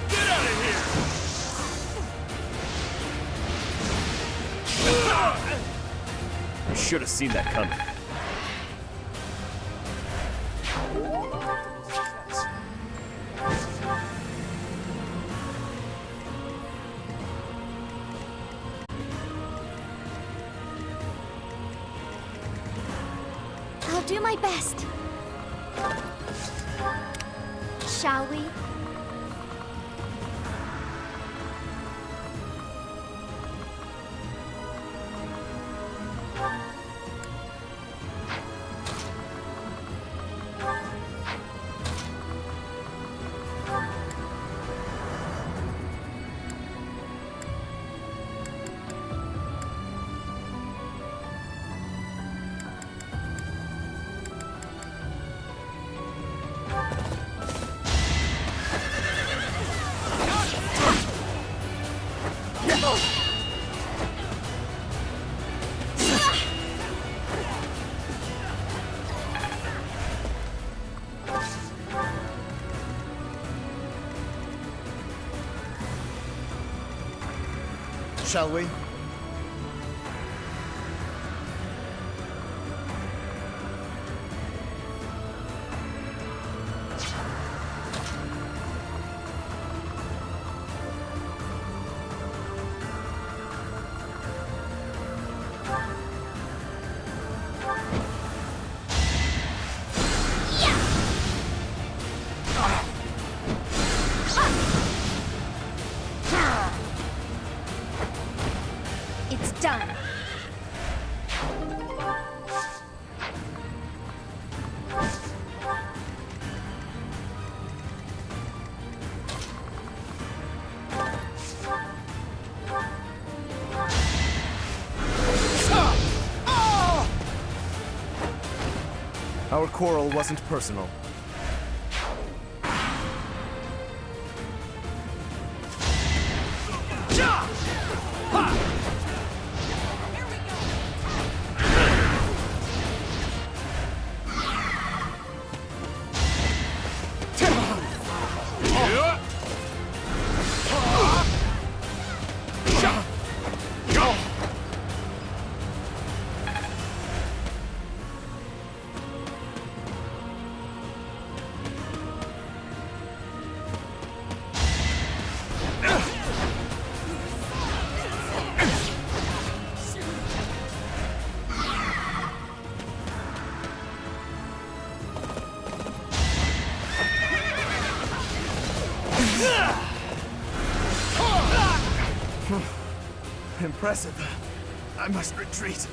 Get out of here! You should have seen that coming. I'll do my best. Shall we? Shall we? done. Our quarrel wasn't personal. Impressive. I must retreat.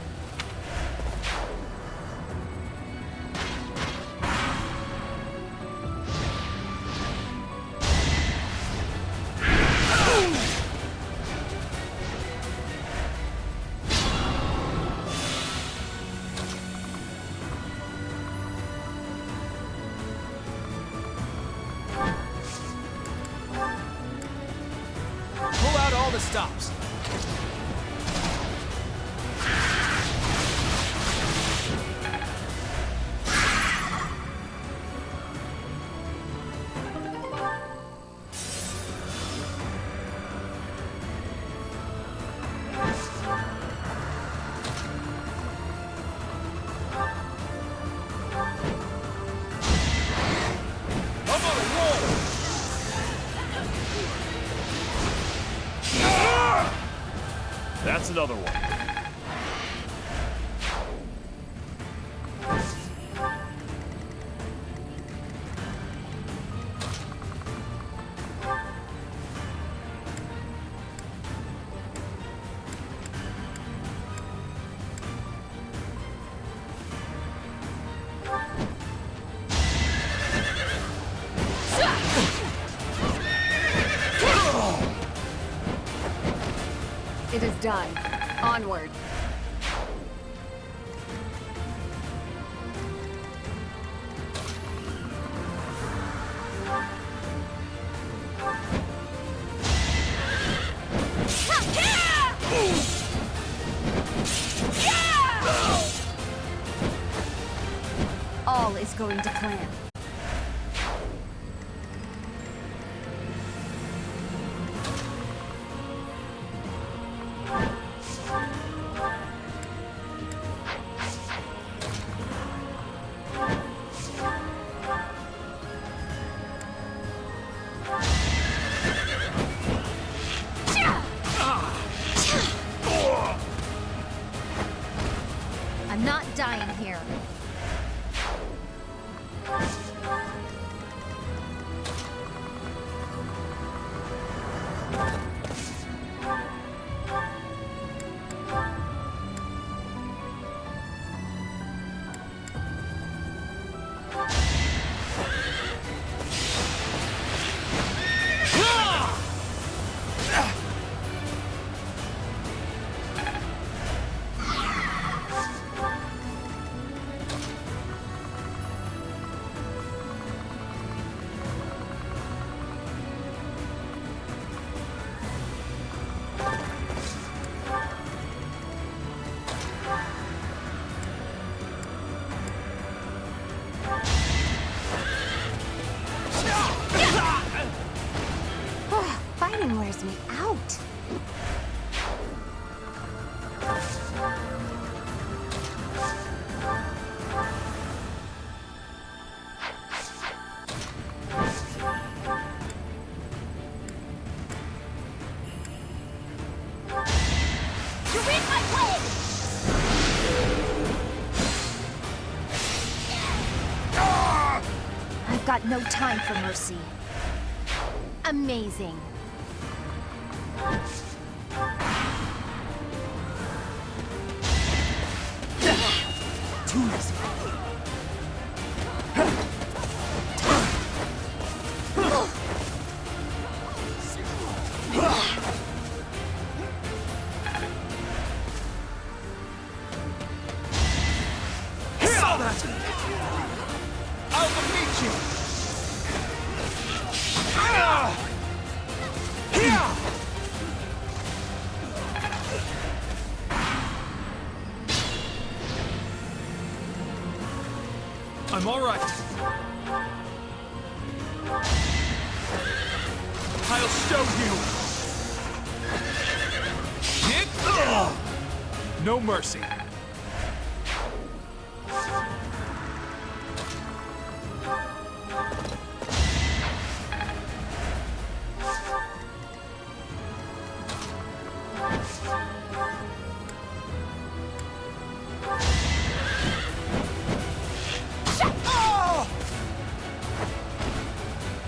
Pull out all the stops. That's another one. It is done. Onward. All is going to plan. I'm not dying here. Fighting wears me out. You're in my way! I've got no time for mercy. Amazing. Saw that! I'll defeat you! I'm all right. I'll show you. No mercy.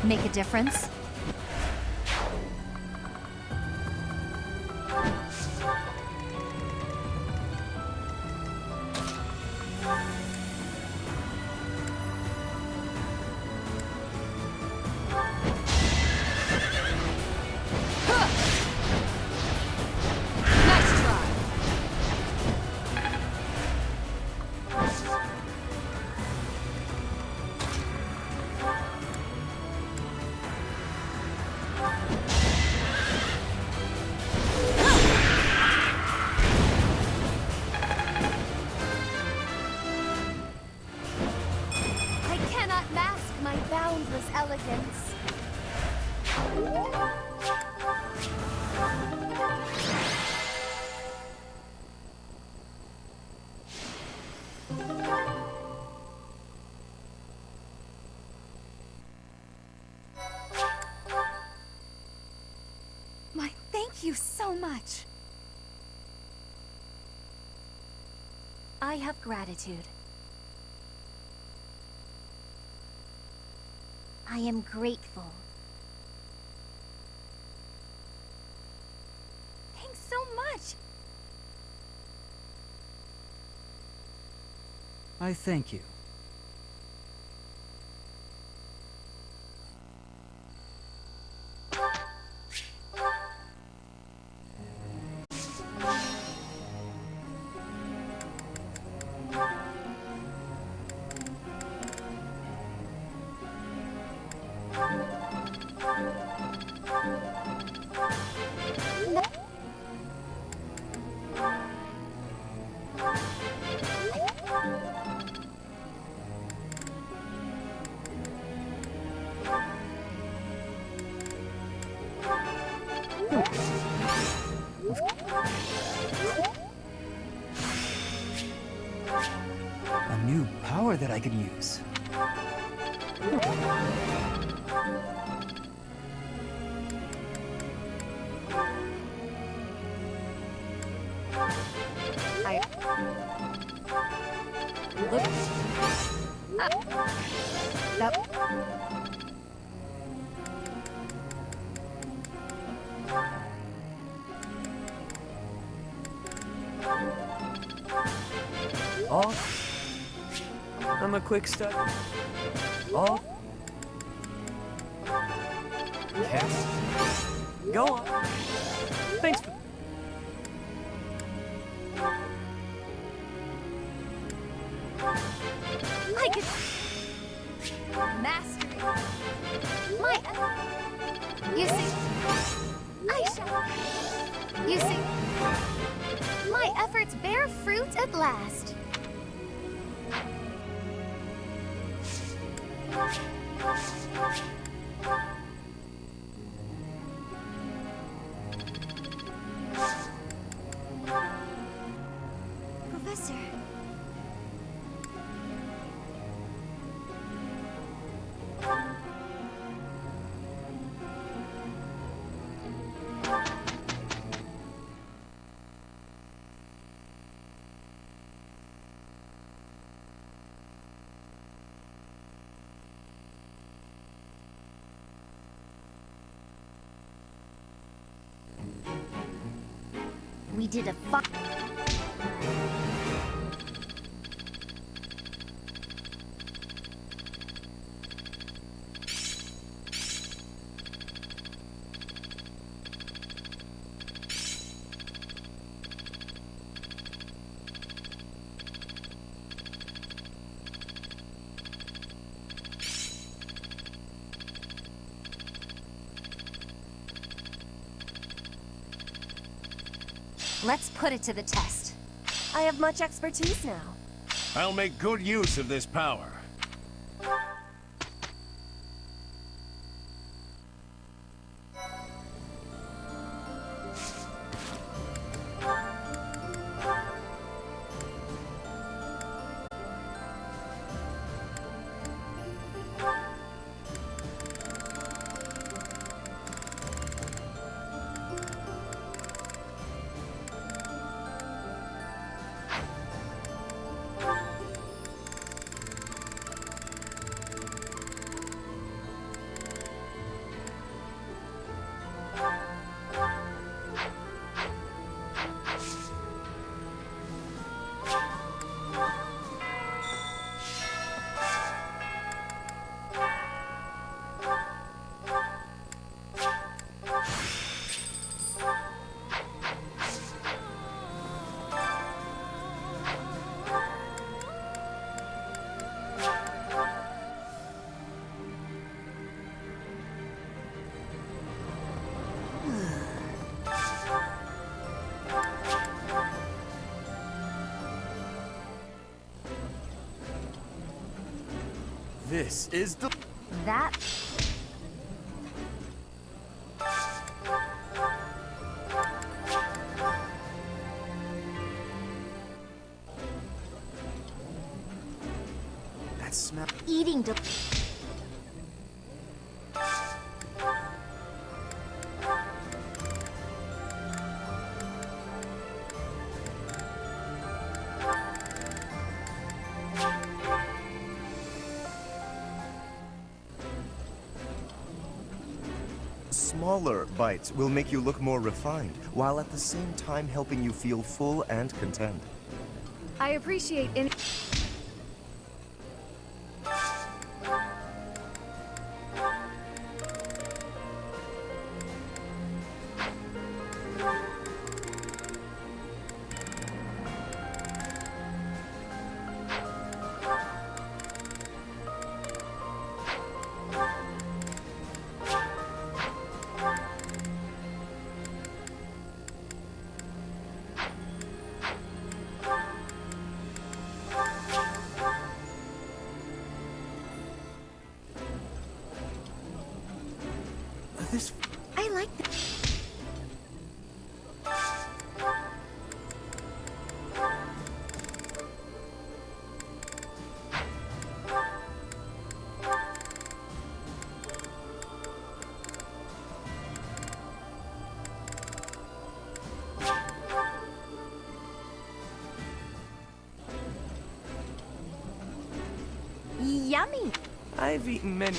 Make a difference? Elegance. My thank you so much. I have gratitude. I am grateful. Thanks so much. I thank you. A new power that I could use. Oh, I'm a quick study. Oh, yes. Go on. Thanks for. I could mastery. My, you see, I shall. You see, my efforts bear fruit at last. Professor. We did a Let's put it to the test. I have much expertise now. I'll make good use of this power. This is the... That... That smell... Eating Smaller bites will make you look more refined, while at the same time helping you feel full and content. I appreciate any... This... I like this. Yummy! I've eaten many.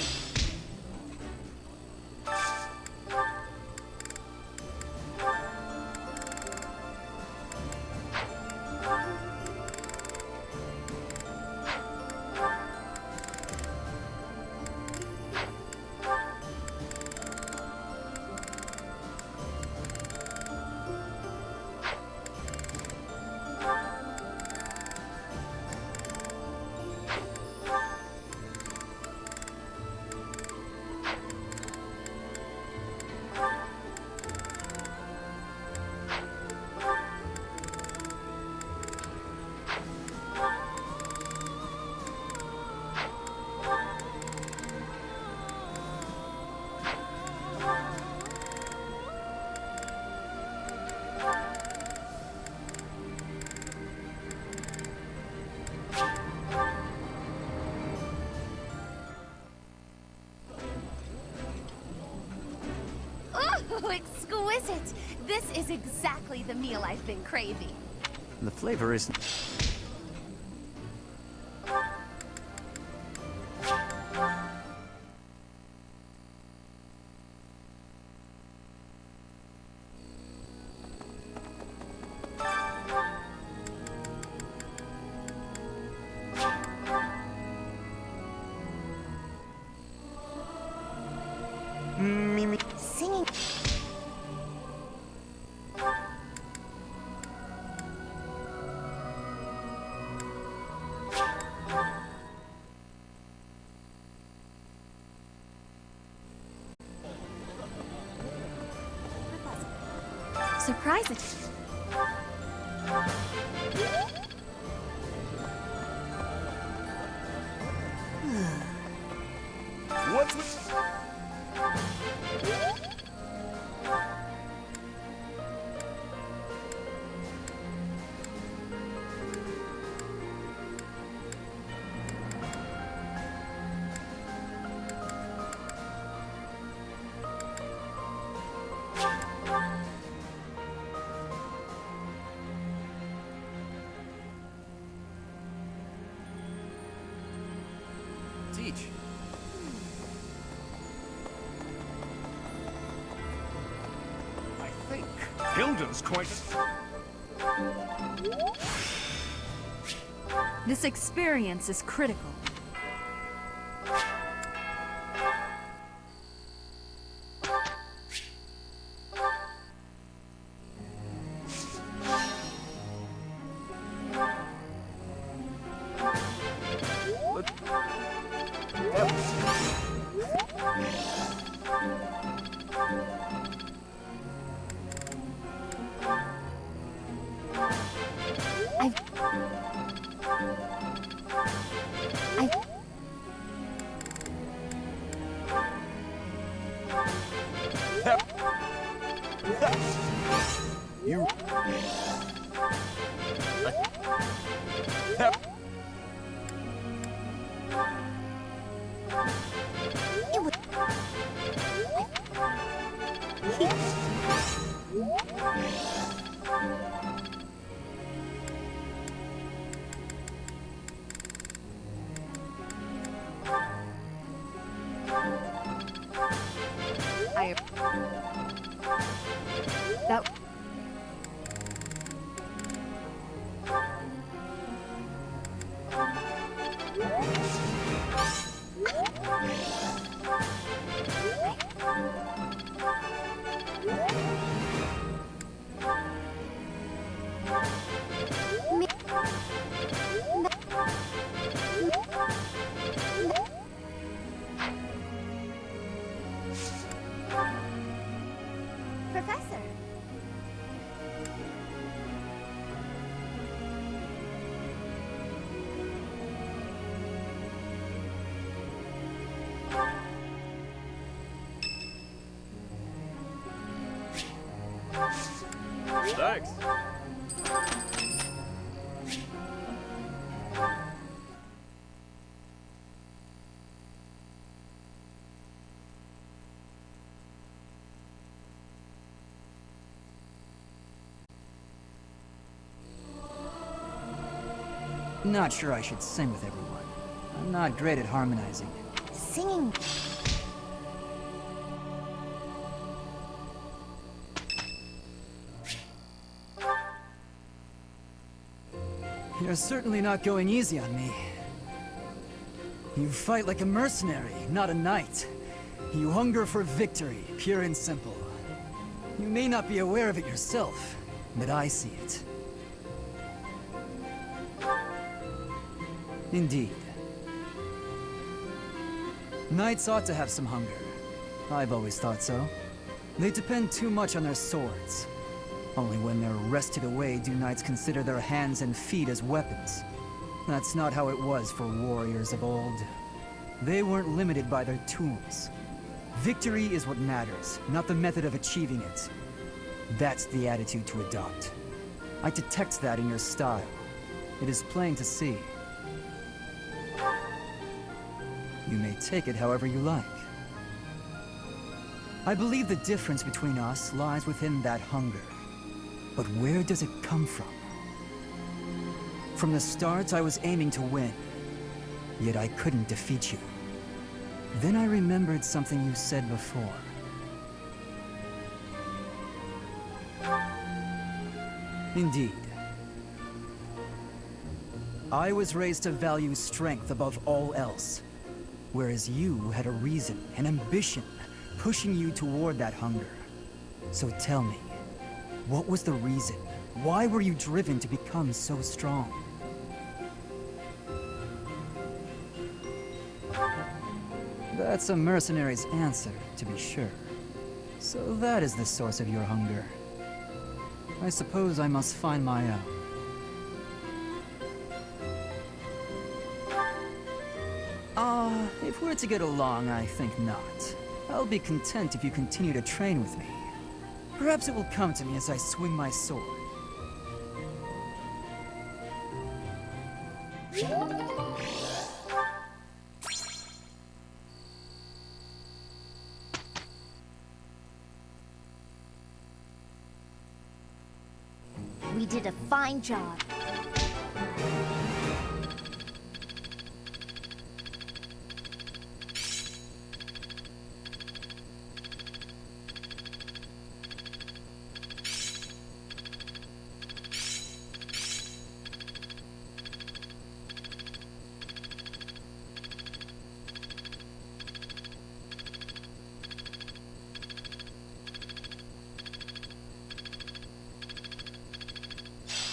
Oh, exquisite! This is exactly the meal I've been craving. The flavor is... Singing. Surprise it. What's with... Teach. I think Hilda's quite... This experience is critical. You... That... Professor. Thanks. Not sure I should sing with everyone. I'm not great at harmonizing. Singing. You're certainly not going easy on me. You fight like a mercenary, not a knight. You hunger for victory, pure and simple. You may not be aware of it yourself, but I see it. Indeed. Knights ought to have some hunger. I've always thought so. They depend too much on their swords. Only when they're wrested away do knights consider their hands and feet as weapons. That's not how it was for warriors of old. They weren't limited by their tools. Victory is what matters, not the method of achieving it. That's the attitude to adopt. I detect that in your style. It is plain to see. You may take it however you like. I believe the difference between us lies within that hunger. But where does it come from? From the start, I was aiming to win. Yet I couldn't defeat you. Then I remembered something you said before. Indeed. I was raised to value strength above all else. Whereas you had a reason, an ambition, pushing you toward that hunger. So tell me, what was the reason? Why were you driven to become so strong? That's a mercenary's answer, to be sure. So that is the source of your hunger. I suppose I must find my own. If we're to get along, I think not. I'll be content if you continue to train with me. Perhaps it will come to me as I swing my sword. We did a fine job.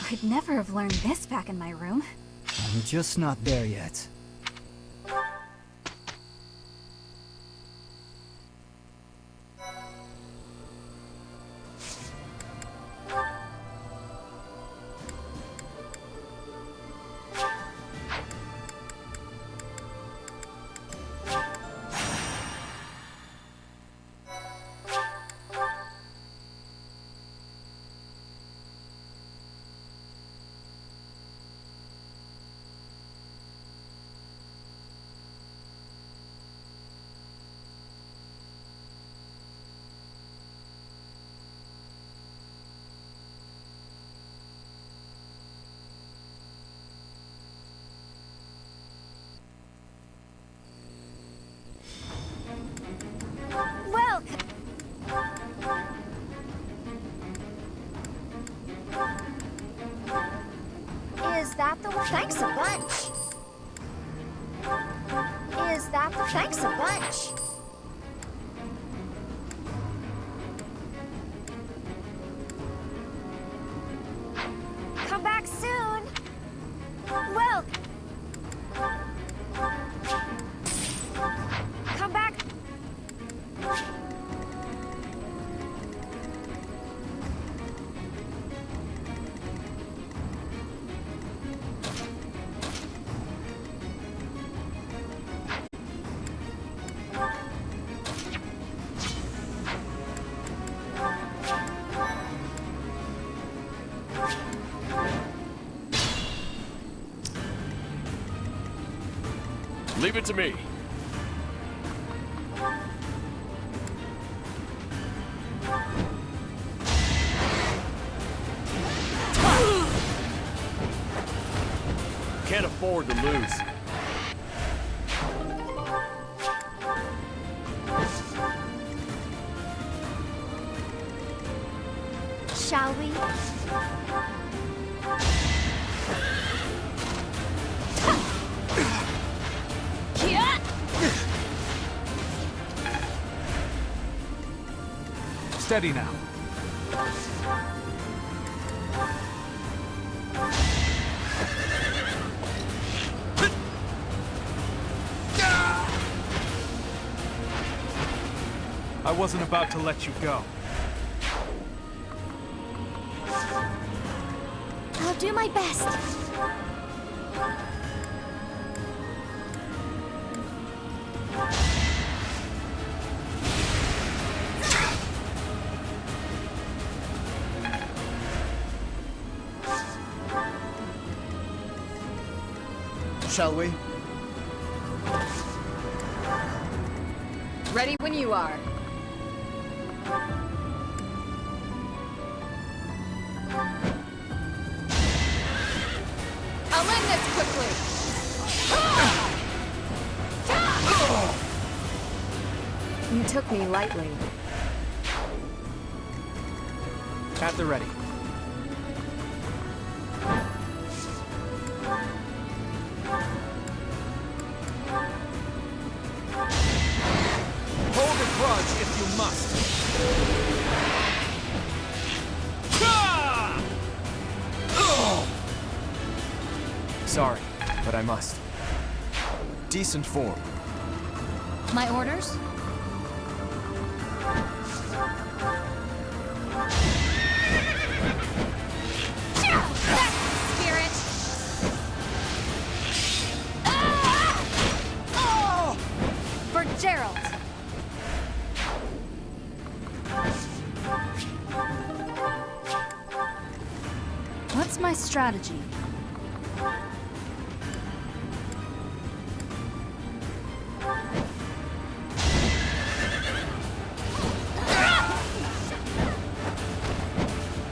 I'd never have learned this back in my room. I'm just not there yet. Welcome. Is that the one? Thanks a bunch. Is that the? Thanks a bunch. Come back soon. Welcome. Come back. Leave it to me. Can't afford to lose. Shall we? Steady now. I wasn't about to let you go. I'll do my best. Shall we? Ready when you are. I'll end this quickly. You took me lightly. At the ready. Hold a grudge if you must. Sorry, but I must. Decent form. My orders? Spirit! What's my strategy?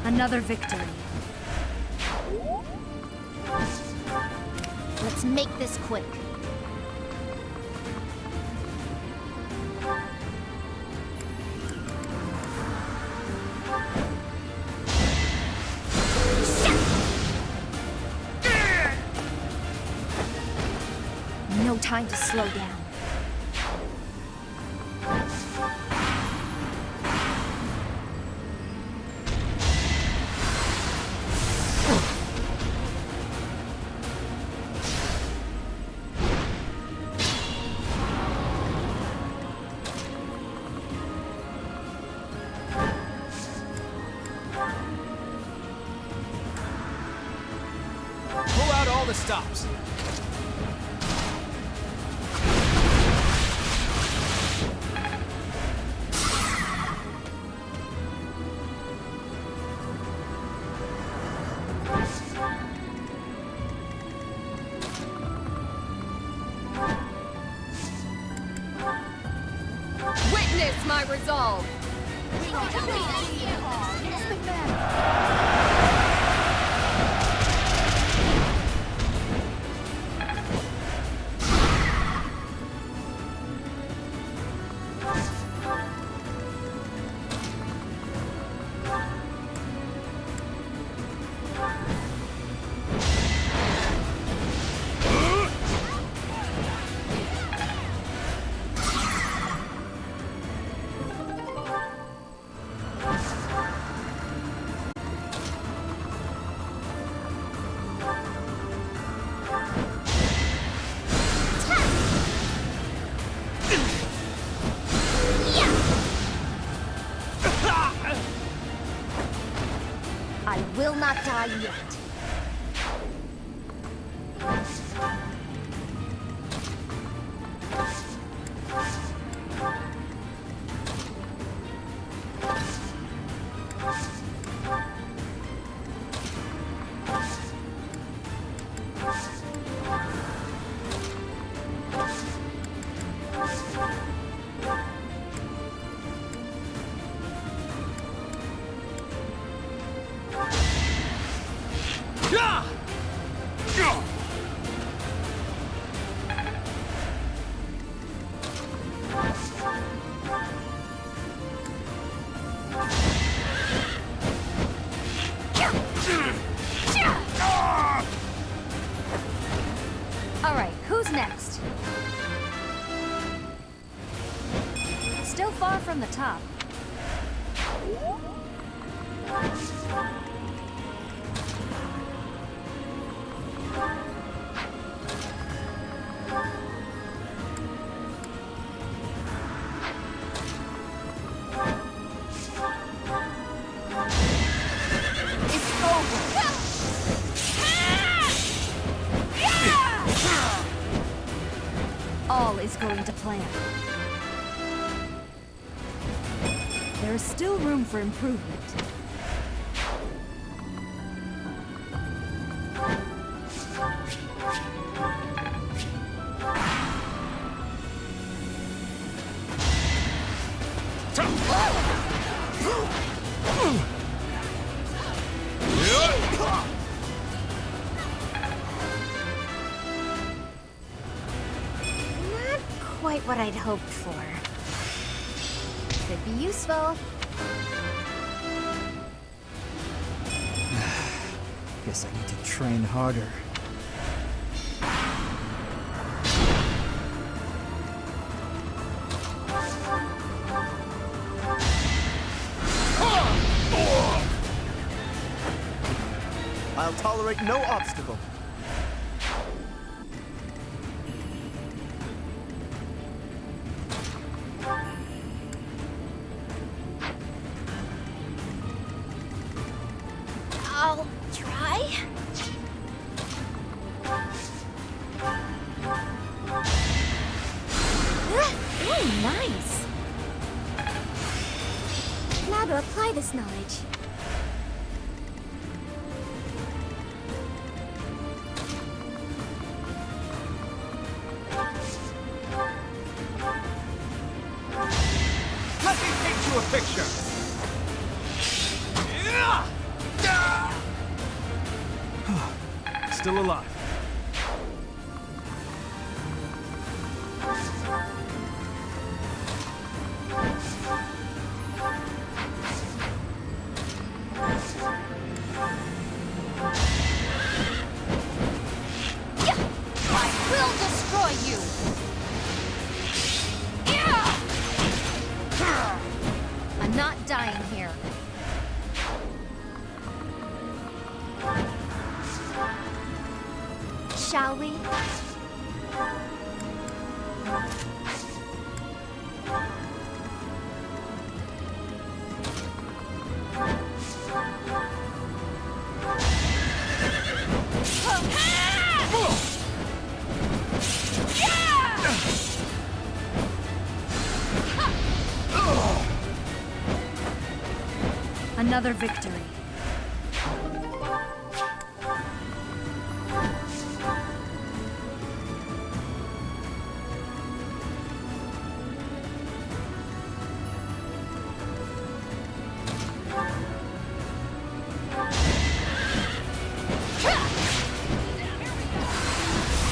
Another victory. Let's make this quick. No time to slow down. Pull out all the stops. Witness my resolve. I will not die yet. All right, who's next? Still far from the top. All is going to plan. There is still room for improvement. Not quite what I'd hoped for. Could be useful. Guess I need to train harder. I'll tolerate no obstacle. I'll try. Ooh, nice. Now to apply this knowledge. still alive. I will destroy you! I'm not dying here. Shall we? Another victory.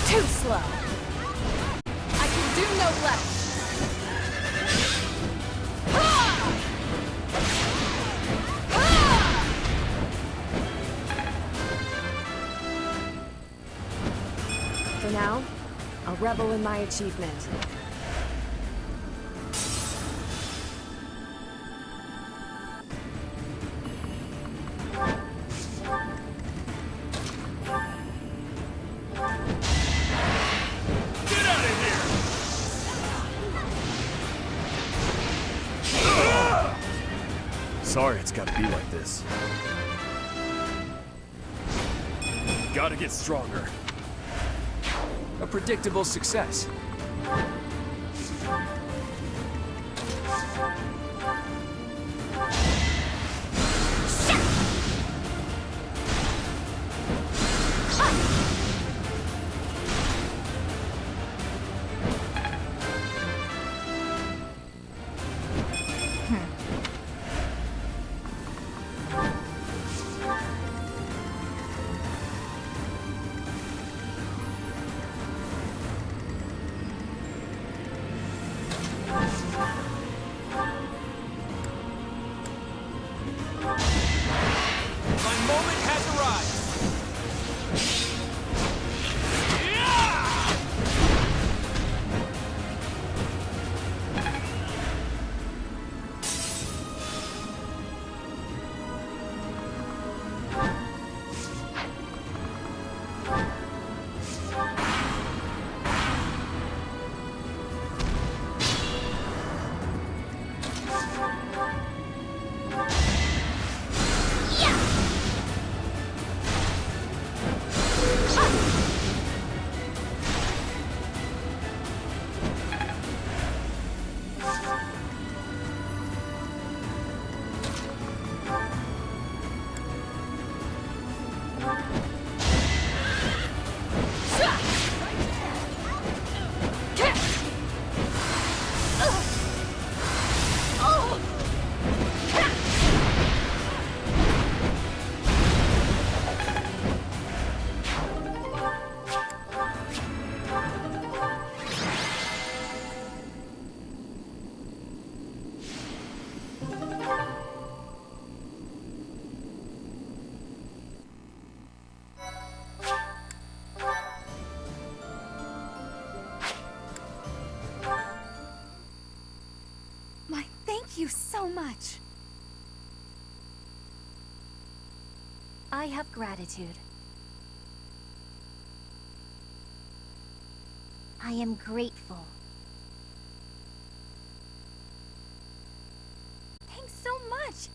Too slow. I can do no less. For now, I'll revel in my achievement. Get out of here! Sorry it's gotta be like this. Gotta get stronger. A predictable success. My moment has arrived. Thank you so much. I have gratitude. I am grateful. Thanks so much.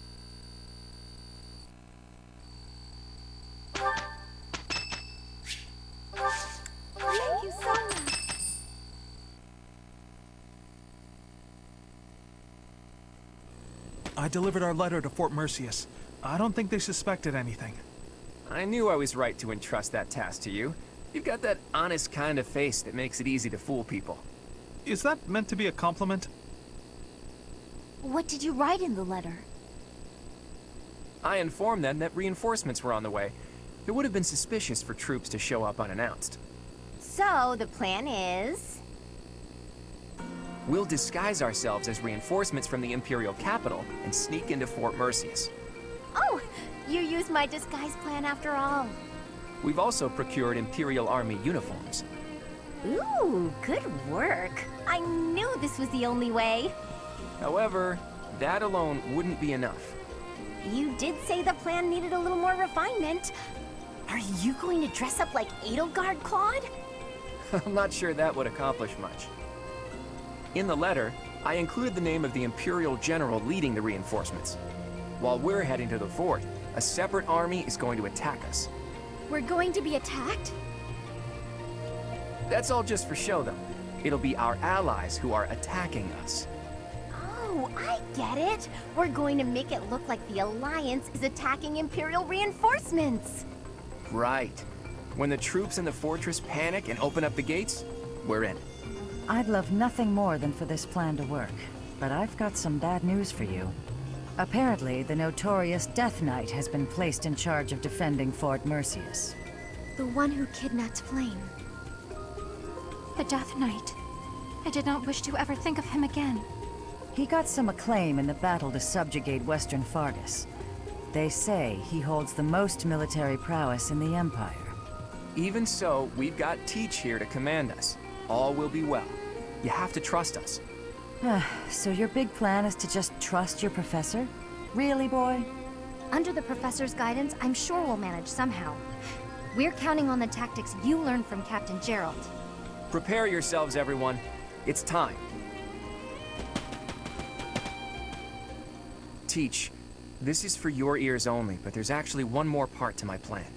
Thank you so much. I delivered our letter to Fort Mercius. I don't think they suspected anything. I knew I was right to entrust that task to you. You've got that honest kind of face that makes it easy to fool people. Is that meant to be a compliment? What did you write in the letter? I informed them that reinforcements were on the way. It would have been suspicious for troops to show up unannounced. So, the plan is... We'll disguise ourselves as reinforcements from the Imperial capital and sneak into Fort Merceus. Oh, you used my disguise plan after all. We've also procured Imperial Army uniforms. Ooh, good work. I knew this was the only way. However, that alone wouldn't be enough. You did say the plan needed a little more refinement. Are you going to dress up like Edelgard, Claude? I'm not sure that would accomplish much. In the letter, I included the name of the Imperial General leading the reinforcements. While we're heading to the fort, a separate army is going to attack us. We're going to be attacked? That's all just for show, though. It'll be our allies who are attacking us. Oh, I get it. We're going to make it look like the Alliance is attacking Imperial reinforcements. Right. When the troops in the fortress panic and open up the gates, we're in. I'd love nothing more than for this plan to work, but I've got some bad news for you. Apparently, the notorious Death Knight has been placed in charge of defending Fort Merceus. The one who kidnapped Flame. The Death Knight. I did not wish to ever think of him again. He got some acclaim in the battle to subjugate Western Fargus. They say he holds the most military prowess in the Empire. Even so, we've got Teach here to command us. All will be well. You have to trust us. So your big plan is to just trust your professor? Really, boy? Under the professor's guidance, I'm sure we'll manage somehow. We're counting on the tactics you learned from Captain Gerald. Prepare yourselves, everyone. It's time. Teach, this is for your ears only, but there's actually one more part to my plan.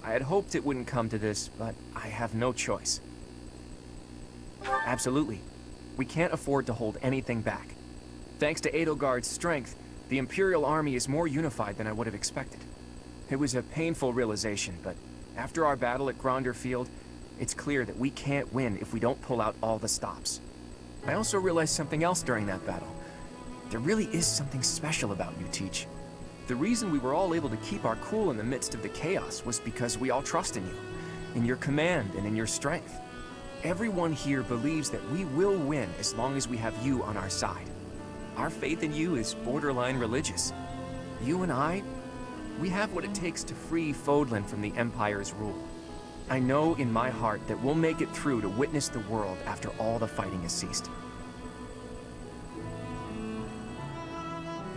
I had hoped it wouldn't come to this, but I have no choice. Absolutely. We can't afford to hold anything back. Thanks to Edelgard's strength, the Imperial Army is more unified than I would have expected. It was a painful realization, but after our battle at Gronder Field, it's clear that we can't win if we don't pull out all the stops. I also realized something else during that battle. There really is something special about you, Teach. The reason we were all able to keep our cool in the midst of the chaos was because we all trust in you, in your command and in your strength. Everyone here believes that we will win as long as we have you on our side. Our faith in you is borderline religious. You and I, we have what it takes to free Fodlan from the Empire's rule. I know in my heart that we'll make it through to witness the world after all the fighting has ceased.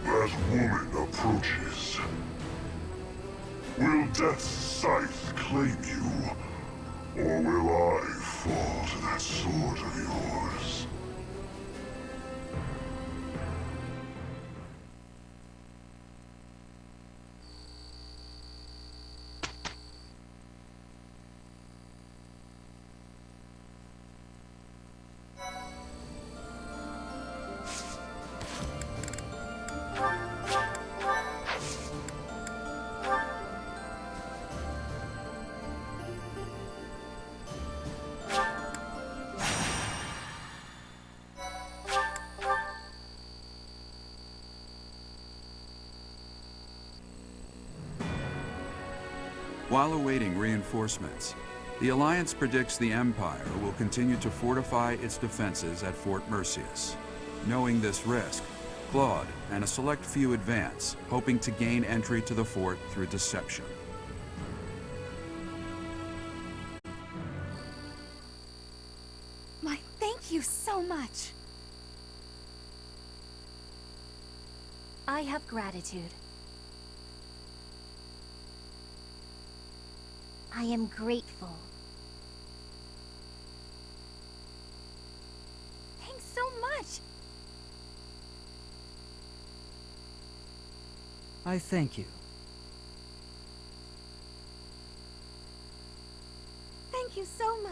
That woman approaches. Will Death's scythe claim you, or will I fall to that sword of yours? While awaiting reinforcements, the Alliance predicts the Empire will continue to fortify its defenses at Fort Merceus. Knowing this risk, Claude and a select few advance, hoping to gain entry to the fort through deception. My thank you so much. I have gratitude. I am grateful. Thanks so much. I thank you. Thank you so much.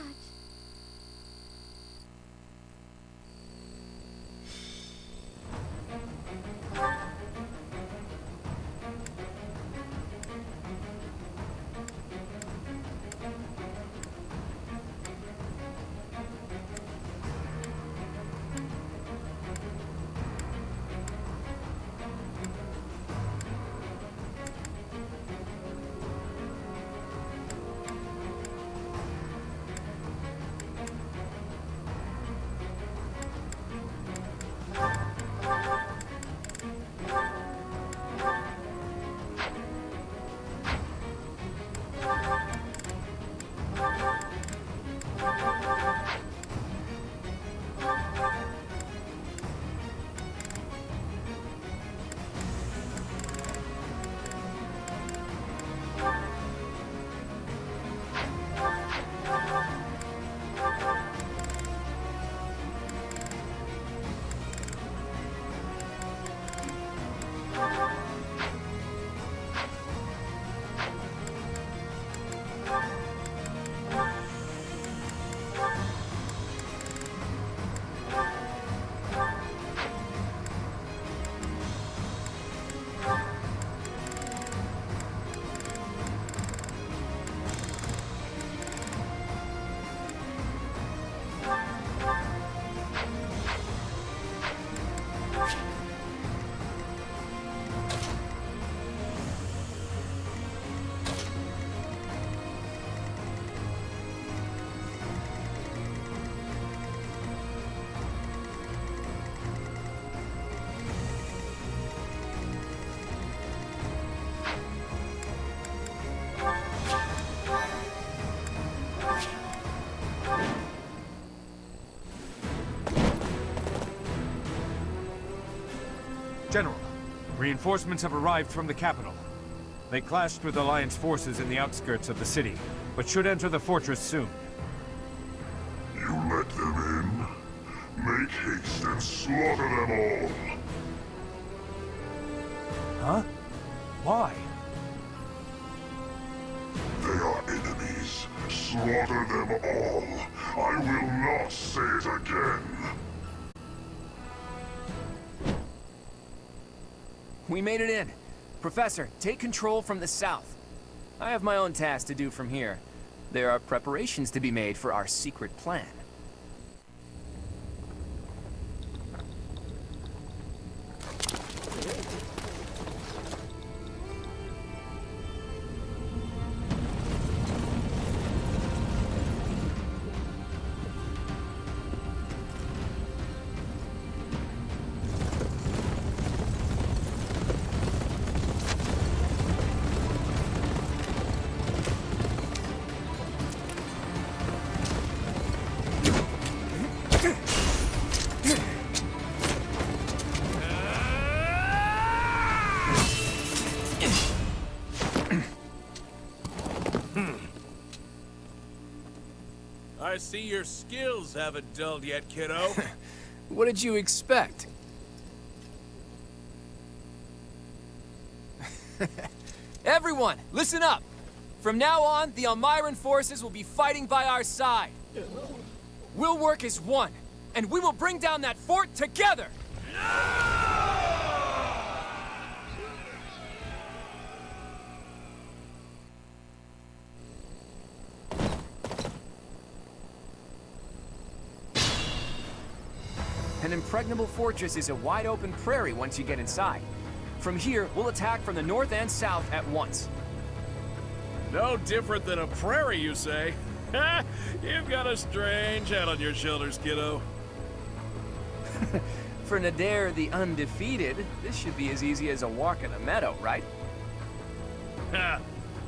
General, reinforcements have arrived from the capital. They clashed with Alliance forces in the outskirts of the city, but should enter the fortress soon. You let them in? Make haste and slaughter them all! Huh? Why? They are enemies. Slaughter them all. I will not say it again. We made it in. Professor, take control from the south. I have my own tasks to do from here. There are preparations to be made for our secret plan. I see your skills haven't dulled yet, kiddo. What did you expect? Everyone, listen up! From now on, the Almiran forces will be fighting by our side. We'll work as one, and we will bring down that fort together! An impregnable fortress is a wide-open prairie once you get inside. From here, we'll attack from the north and south at once. No different than a prairie, you say? You've got a strange head on your shoulders, kiddo. For Nadir the Undefeated, this should be as easy as a walk in a meadow, right? Ha!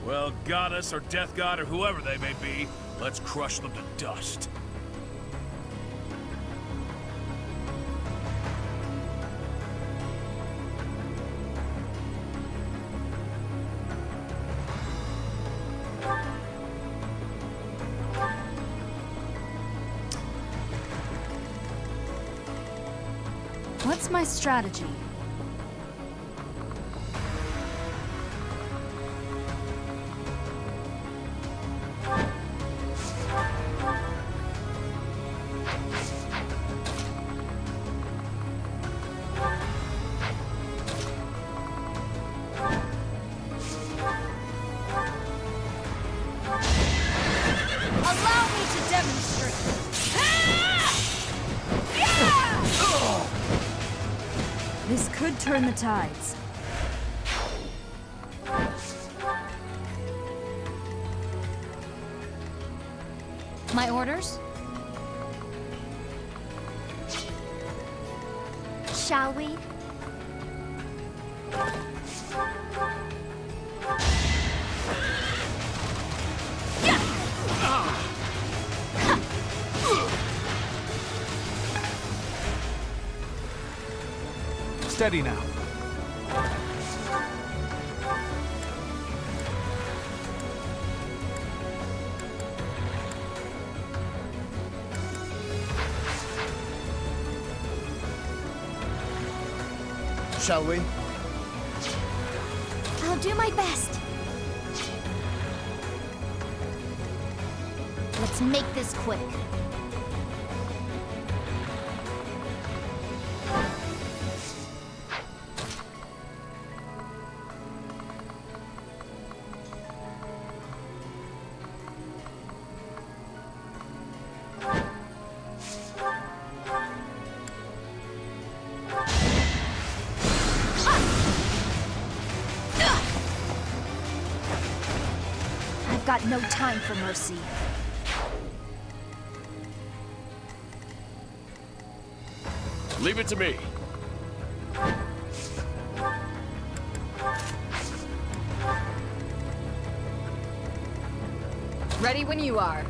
Well, goddess or death god or whoever they may be, let's crush them to dust. What's my strategy? Allow me to demonstrate. This could turn the tides. My orders? Shall we? Steady now. Shall we? I'll do my best. Let's make this quick. I've got no time for mercy. Leave it to me. Ready when you are.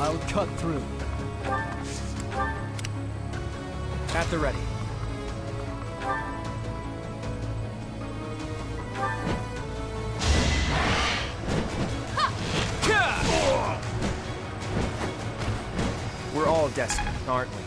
I'll cut through. At the ready. We're all desperate, aren't we?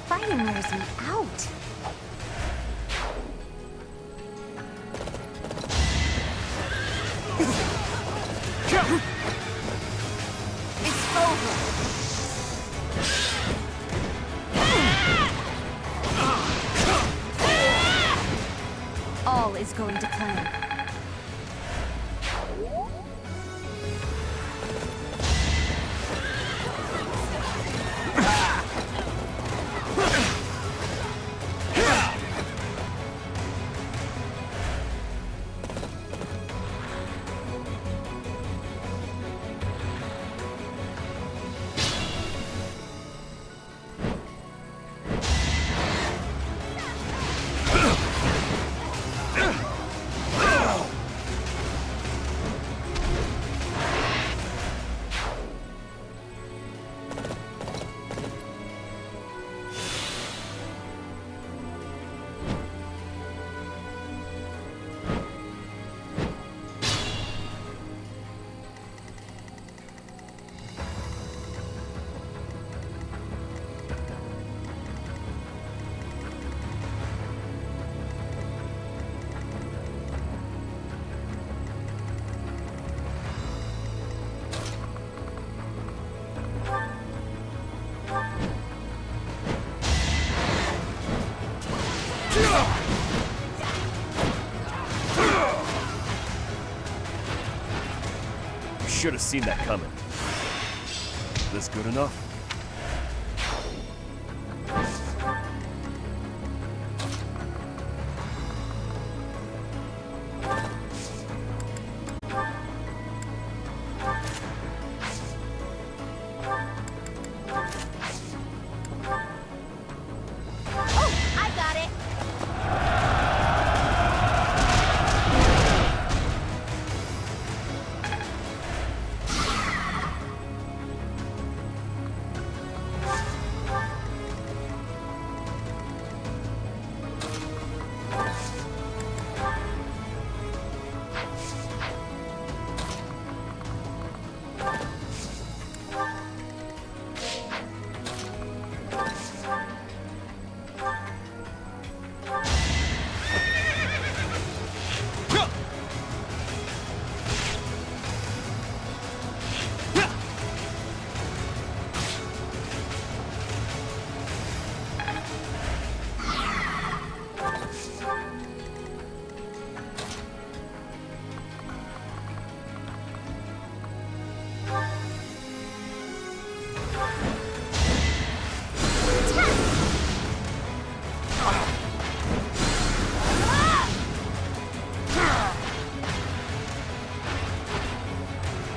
Fighting wears me out. It's over. All is going to plan. Should have seen that coming. This good enough? Oh, I got it.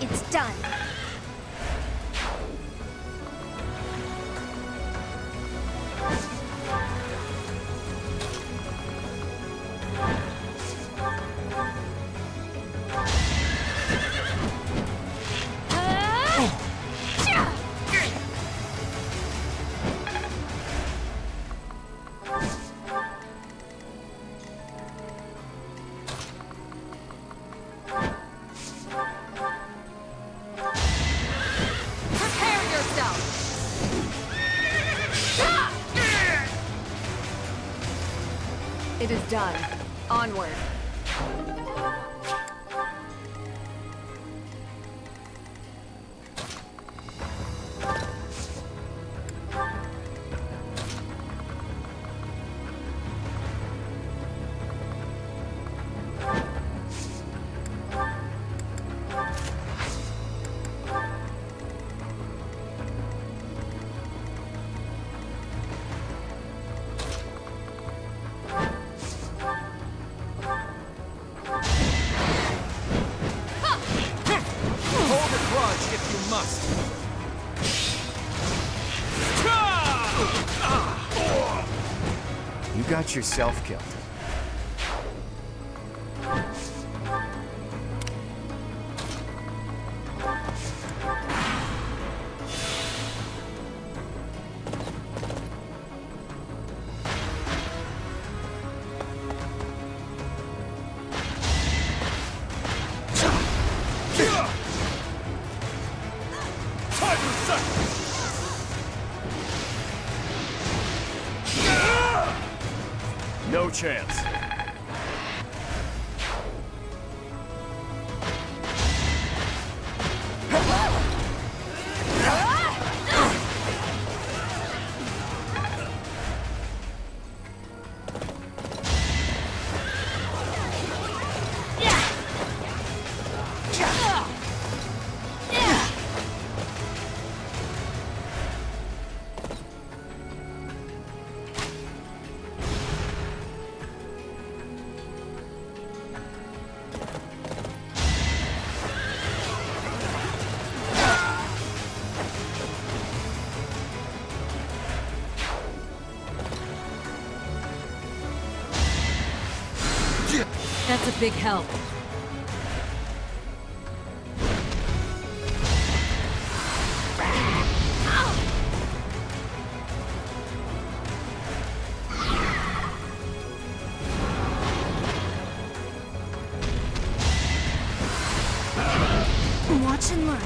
It's done. Prepare yourself! It is done. Onward. You got yourself killed. No chance. That's a big help. Watch and learn.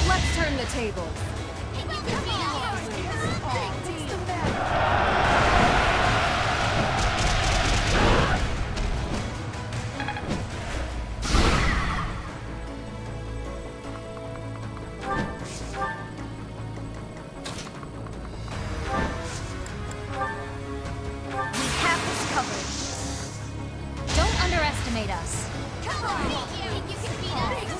Let's turn the tables. We have this covered. Don't underestimate us. Come on! You can beat us!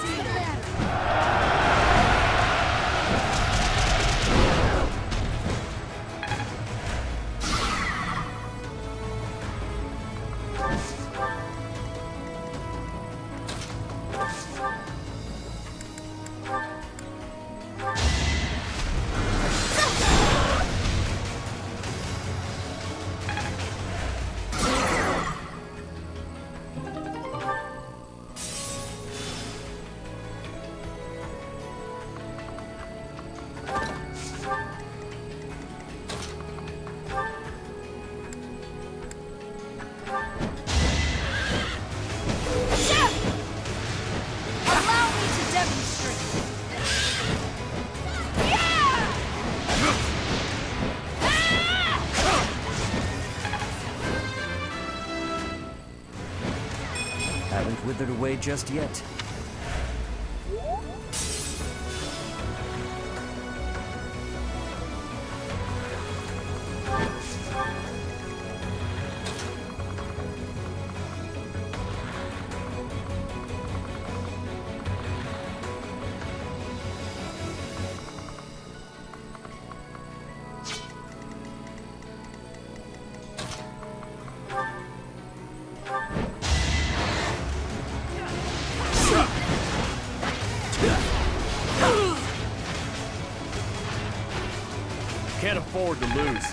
Allow me to demonstrate. Haven't withered away just yet. Can't afford to lose.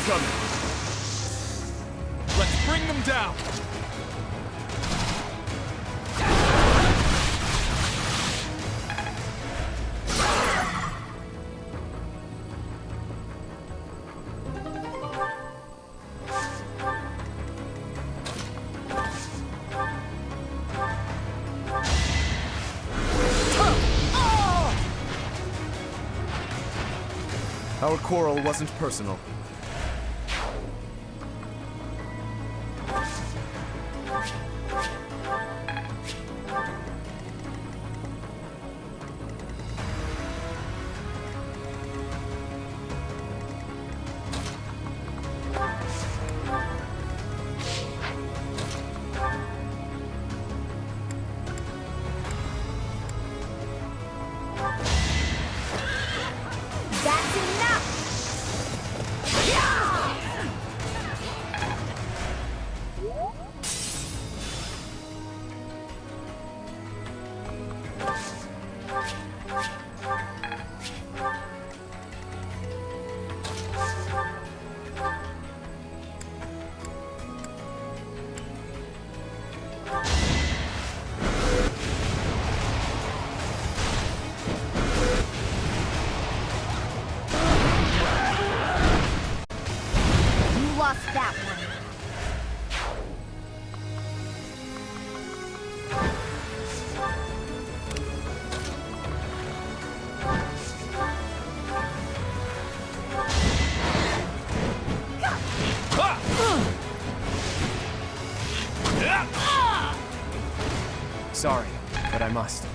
coming. Let's bring them down. Our quarrel wasn't personal. That's enough! You lost that one. Sorry, but I must.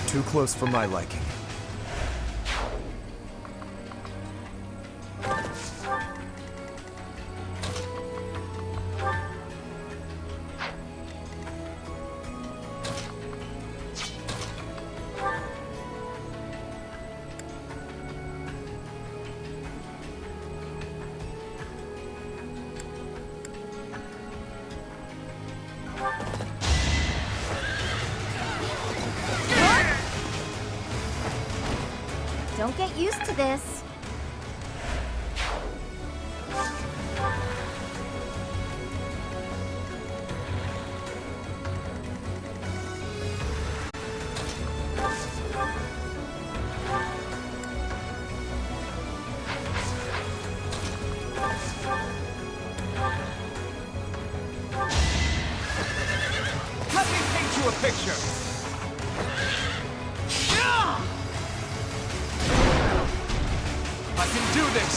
Too close for my liking. Don't get used to this. Let me paint you a picture. I can do this!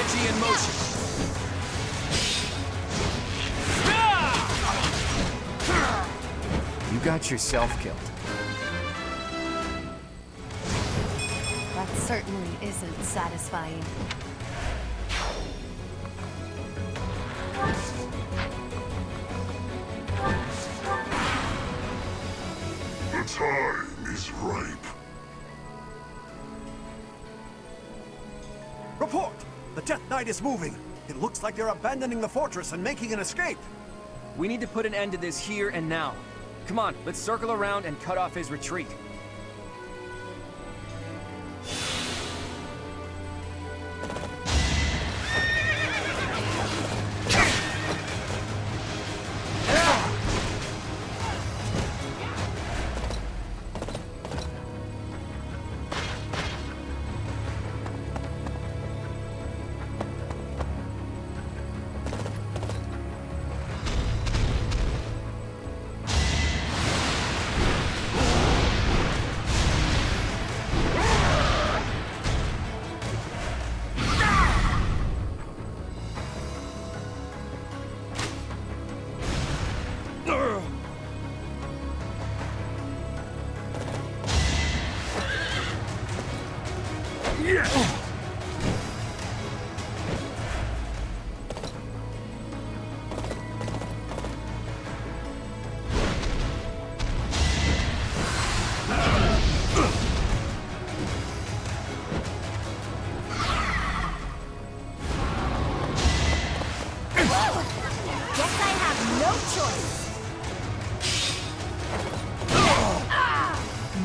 Energy in motion. You got yourself killed. That certainly isn't satisfying. The time is ripe. Report! The Death Knight is moving. It looks like they're abandoning the fortress and making an escape. We need to put an end to this here and now. Come on, let's circle around and cut off his retreat.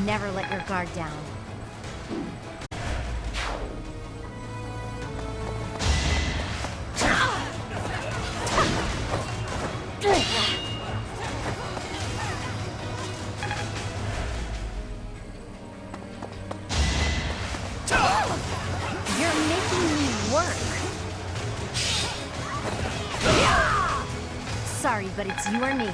Never let your guard down. You're making me work. Sorry, but it's you or me.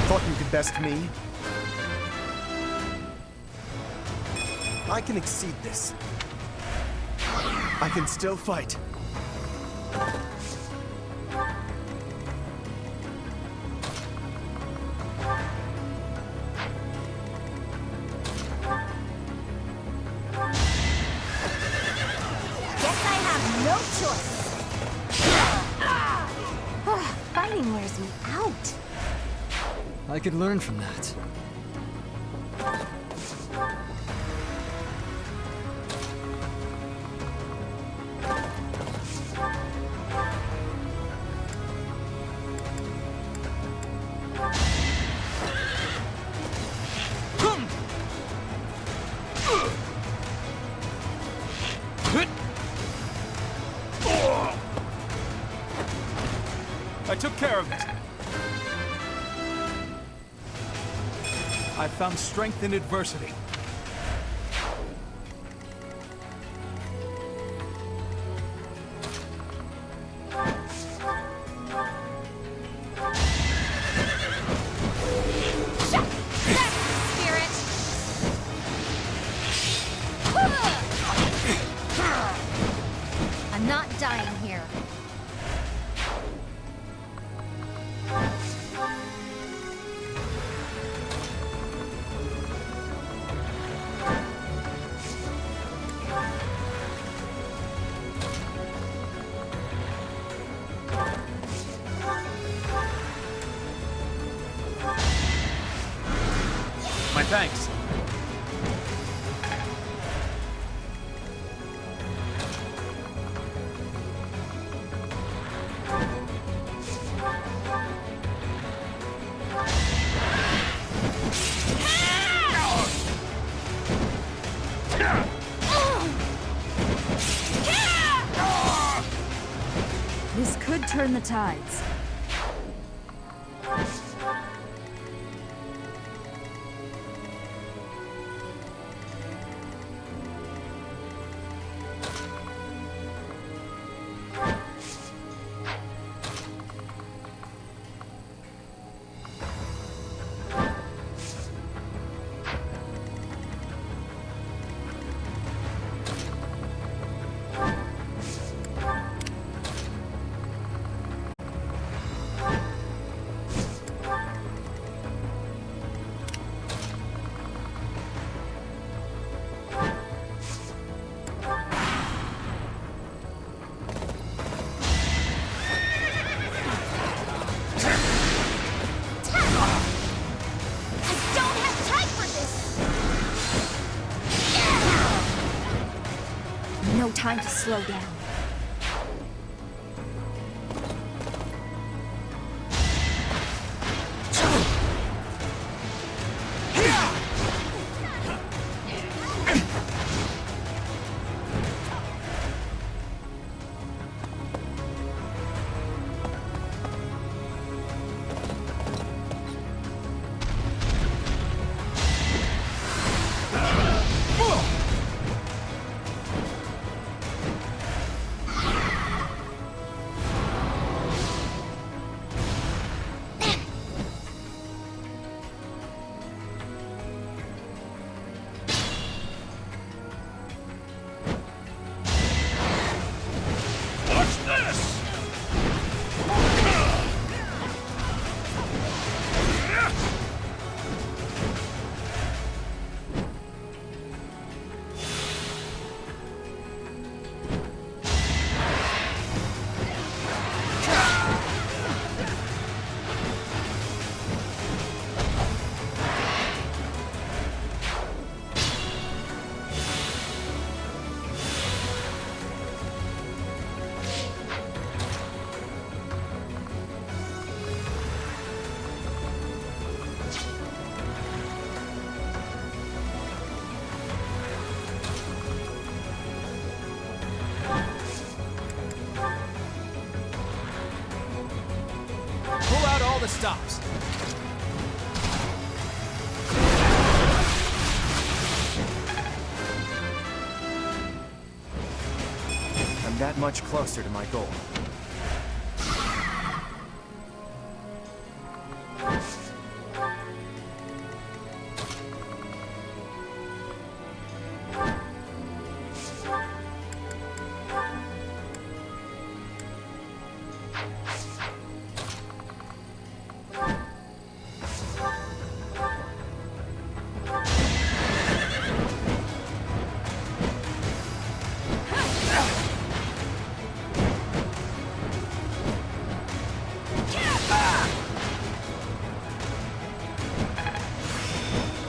Thought you could best me? I can exceed this. I can still fight. Guess I have no choice. Fighting wears me out. I could learn from that. I took care of it. I found strength in adversity. I'm not dying here. My thanks. This could turn the tides. No time to slow down. Pull out all the stops. I'm that much closer to my goal.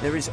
There is...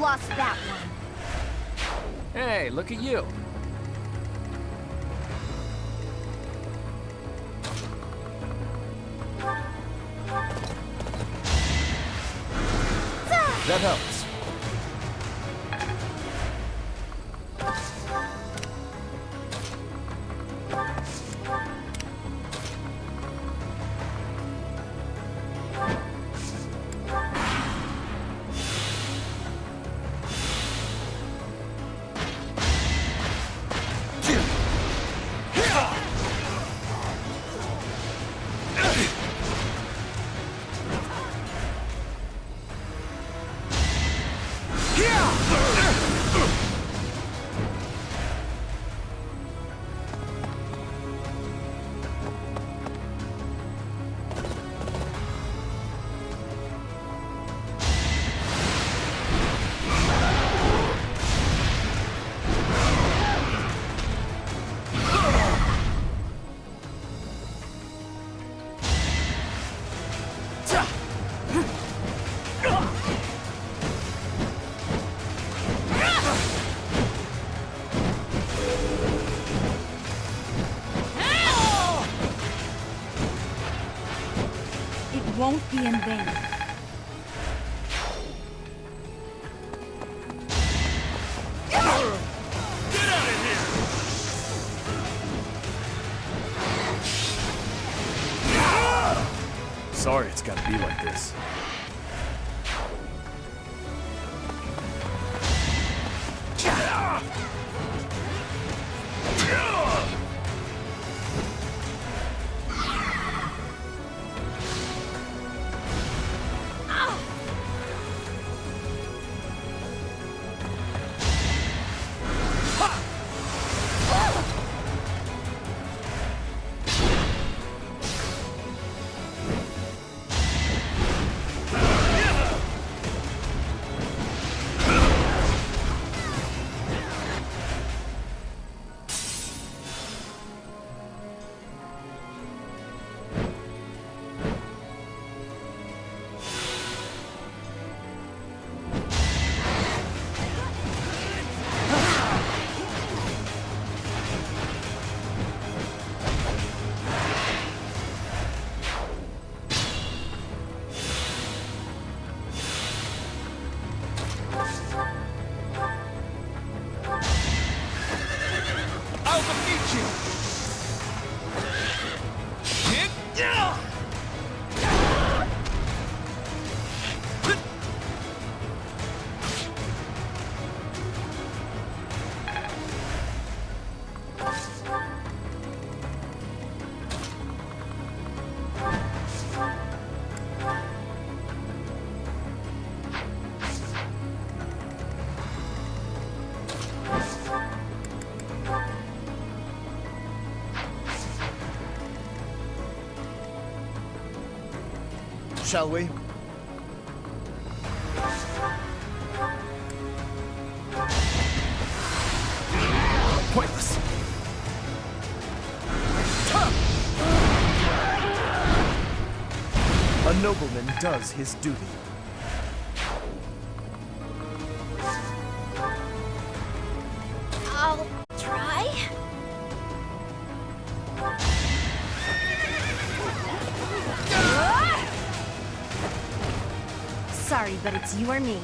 Lost that one. Hey, look at you. That helps. Won't be in vain. Sorry it's gotta be like this. Shall we? Pointless. A nobleman does his duty. I'll try. Sorry, but it's you or me.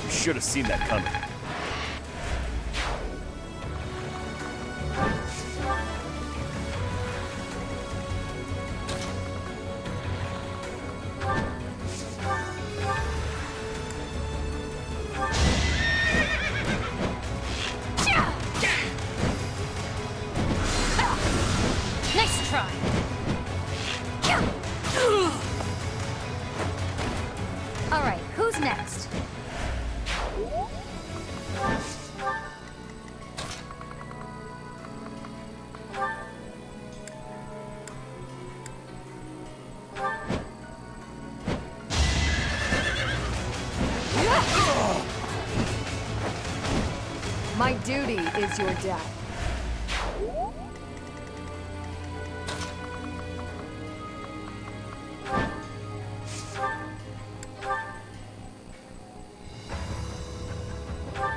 You should have seen that coming. Nice try. All right, who's next? My duty is your death.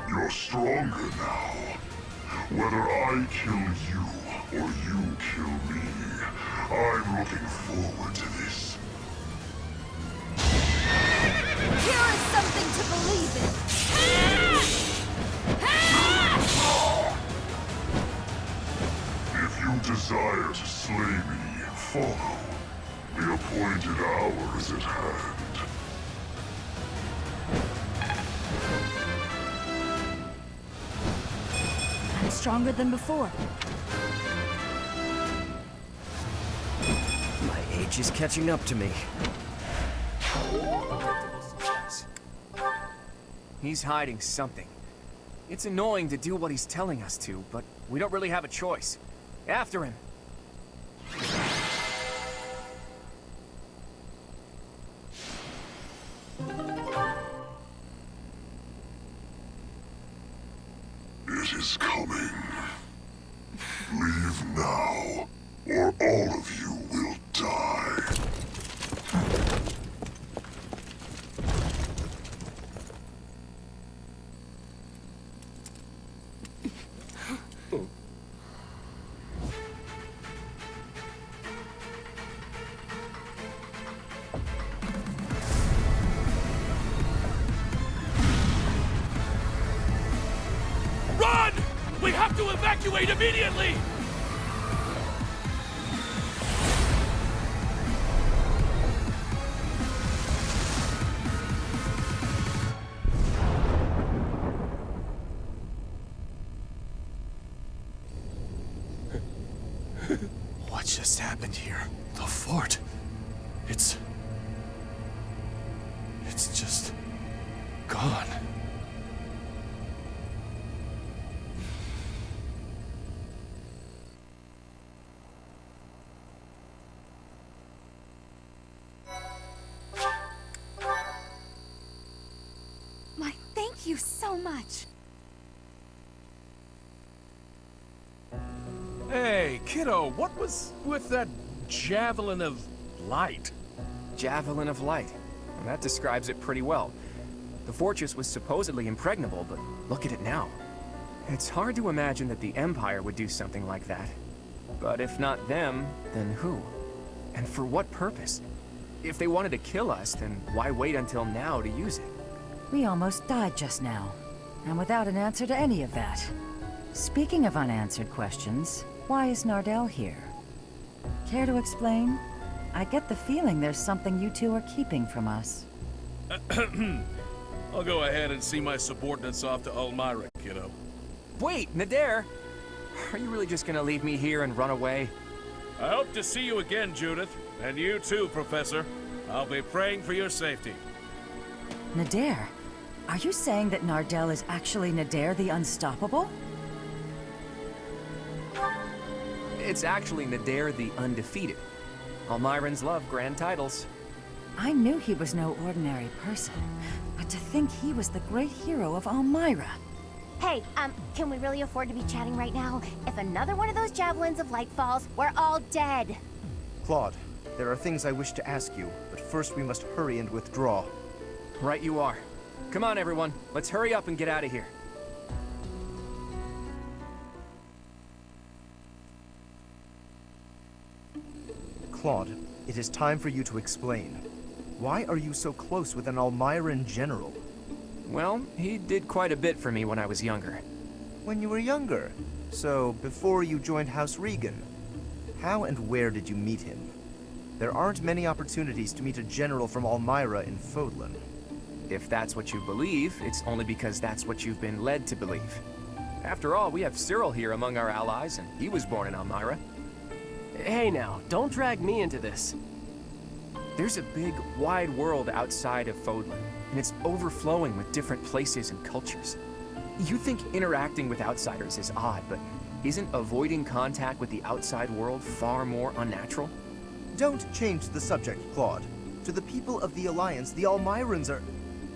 You're stronger now. Whether I kill you or you kill me, I'm looking forward to this. Here is something to believe in. If you desire to slay me, follow. The appointed hour is at hand. I'm stronger than before. My age is catching up to me. He's hiding something. It's annoying to do what he's telling us to, but we don't really have a choice. After him. It is coming. Leave now, or all of you will die. Run! We have to evacuate immediately! What just happened here? The fort. It's just gone. My thank you so much. Hey, kiddo, what was with that javelin of light? Javelin of light. That describes it pretty well. The fortress was supposedly impregnable, but look at it now. It's hard to imagine that the Empire would do something like that. But if not them, then who? And for what purpose? If they wanted to kill us, then why wait until now to use it? We almost died just now, and without an answer to any of that. Speaking of unanswered questions, why is Nardell here? Care to explain? I get the feeling there's something you two are keeping from us. I'll go ahead and see my subordinates off to Ulmira, kiddo. Wait, Nadir! Are you really just gonna leave me here and run away? I hope to see you again, Judith. And you too, Professor. I'll be praying for your safety. Nadir, Are you saying that Nardell is actually Nadir the Unstoppable? It's actually Nadir the Undefeated. Almirans love grand titles. I knew he was no ordinary person, but to think he was the great hero of Almyra. Hey, can we really afford to be chatting right now? If another one of those javelins of light falls, we're all dead. Claude, there are things I wish to ask you, but first we must hurry and withdraw. Right you are. Come on, everyone. Let's hurry up and get out of here. Claude, it is time for you to explain. Why are you so close with an Almyran general? Well, he did quite a bit for me when I was younger. When you were younger? So, before you joined House Regan? How and where did you meet him? There aren't many opportunities to meet a general from Almyra in Fodlan. If that's what you believe, it's only because that's what you've been led to believe. After all, we have Cyril here among our allies, and he was born in Almyra. Hey now, don't drag me into this. There's a big, wide world outside of Fodlan, and it's overflowing with different places and cultures. You think interacting with outsiders is odd, but isn't avoiding contact with the outside world far more unnatural? Don't change the subject, Claude. To the people of the Alliance, the Almyrans are...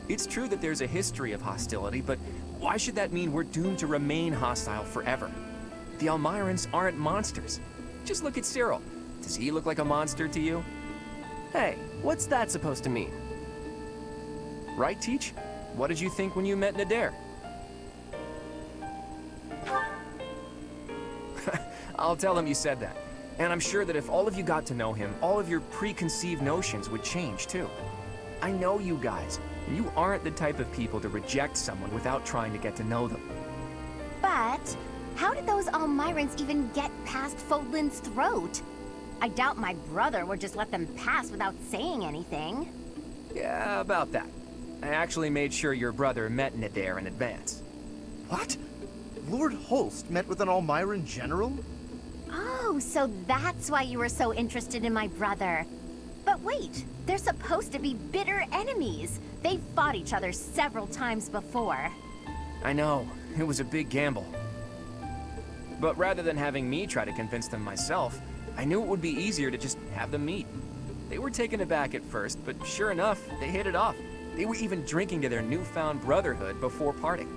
It's true that there's a history of hostility, but why should that mean we're doomed to remain hostile forever? The Almyrans aren't monsters. Just look at Cyril. Does he look like a monster to you? Hey, what's that supposed to mean? Right, Teach? What did you think when you met Nadir? I'll tell him you said that. And I'm sure that if all of you got to know him, all of your preconceived notions would change too. I know you guys, and you aren't the type of people to reject someone without trying to get to know them. But how did those Almyrans even get past Fodlan's throat? I doubt my brother would just let them pass without saying anything. Yeah, about that. I actually made sure your brother met Nadir in advance. What? Lord Holst met with an Almyran general? Oh, so that's why you were so interested in my brother. But wait, they're supposed to be bitter enemies. They've fought each other several times before. I know, it was a big gamble. But rather than having me try to convince them myself, I knew it would be easier to just have them meet. They were taken aback at first, but sure enough, they hit it off. They were even drinking to their newfound brotherhood before parting.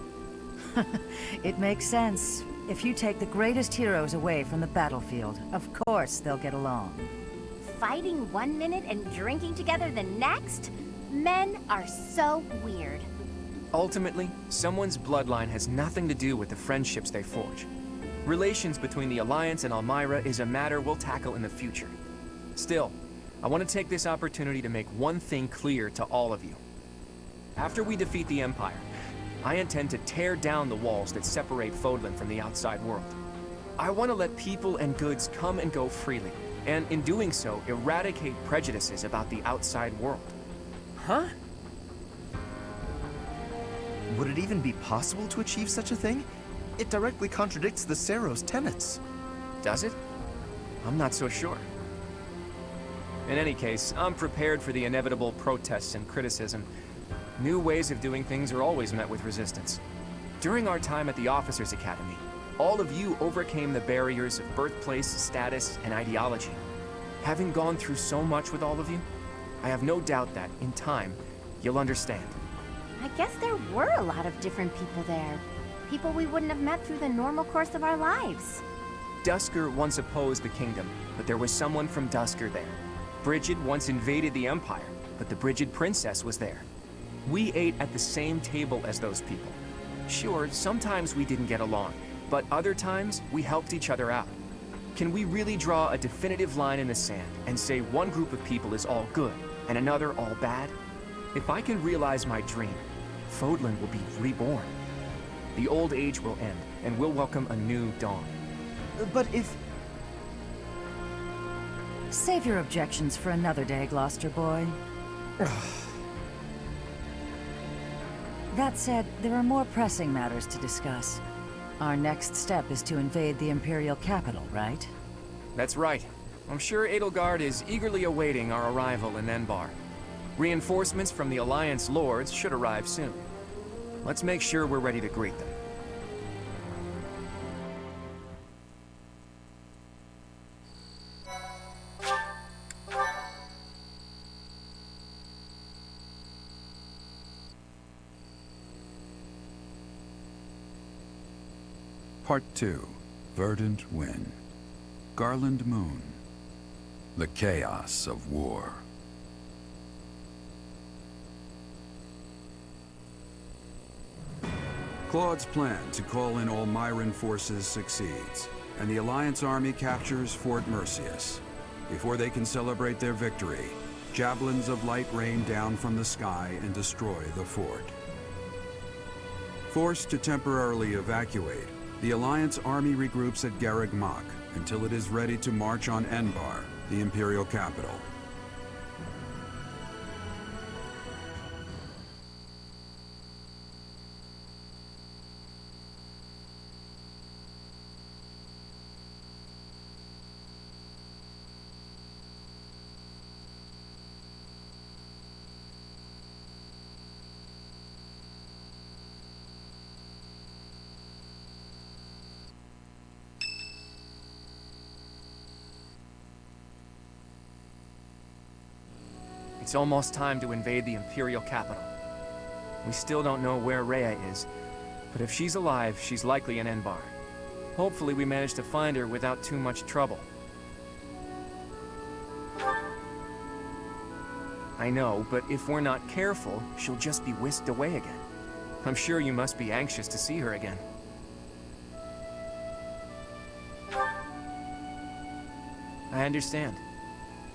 It makes sense. If you take the greatest heroes away from the battlefield, of course they'll get along. Fighting one minute and drinking together the next? Men are so weird. Ultimately, someone's bloodline has nothing to do with the friendships they forge. Relations between the Alliance and Almyra is a matter we'll tackle in the future. Still, I want to take this opportunity to make one thing clear to all of you. After we defeat the Empire, I intend to tear down the walls that separate Fodlan from the outside world. I want to let people and goods come and go freely, and in doing so, eradicate prejudices about the outside world. Huh? Would it even be possible to achieve such a thing? It directly contradicts the Seros' tenets. Does it? I'm not so sure. In any case, I'm prepared for the inevitable protests and criticism. New ways of doing things are always met with resistance. During our time at the Officers' Academy, all of you overcame the barriers of birthplace, status, and ideology. Having gone through so much with all of you, I have no doubt that, in time, you'll understand. I guess there were a lot of different people there. People we wouldn't have met through the normal course of our lives. Duscur once opposed the kingdom, but there was someone from Duscur there. Brigid once invaded the Empire, but the Brigid princess was there. We ate at the same table as those people. Sure, sometimes we didn't get along, but other times we helped each other out. Can we really draw a definitive line in the sand and say one group of people is all good and another all bad? If I can realize my dream, Fodlan will be reborn. The old age will end, and we'll welcome a new dawn. But if... Save your objections for another day, Gloucester boy. That said, there are more pressing matters to discuss. Our next step is to invade the Imperial capital, right? That's right. I'm sure Edelgard is eagerly awaiting our arrival in Enbar. Reinforcements from the Alliance Lords should arrive soon. Let's make sure we're ready to greet them. Part 2. Verdant Wind. Garland Moon. The Chaos of War. Claude's plan to call in all Myran forces succeeds, and the Alliance army captures Fort Merceus. Before they can celebrate their victory, javelins of light rain down from the sky and destroy the fort. Forced to temporarily evacuate, the Alliance army regroups at Garreg Mach until it is ready to march on Enbar, the Imperial capital. It's almost time to invade the Imperial capital. We still don't know where Rhea is, but if she's alive, she's likely in Enbar. Hopefully we manage to find her without too much trouble. I know, but if we're not careful, she'll just be whisked away again. I'm sure you must be anxious to see her again. I understand.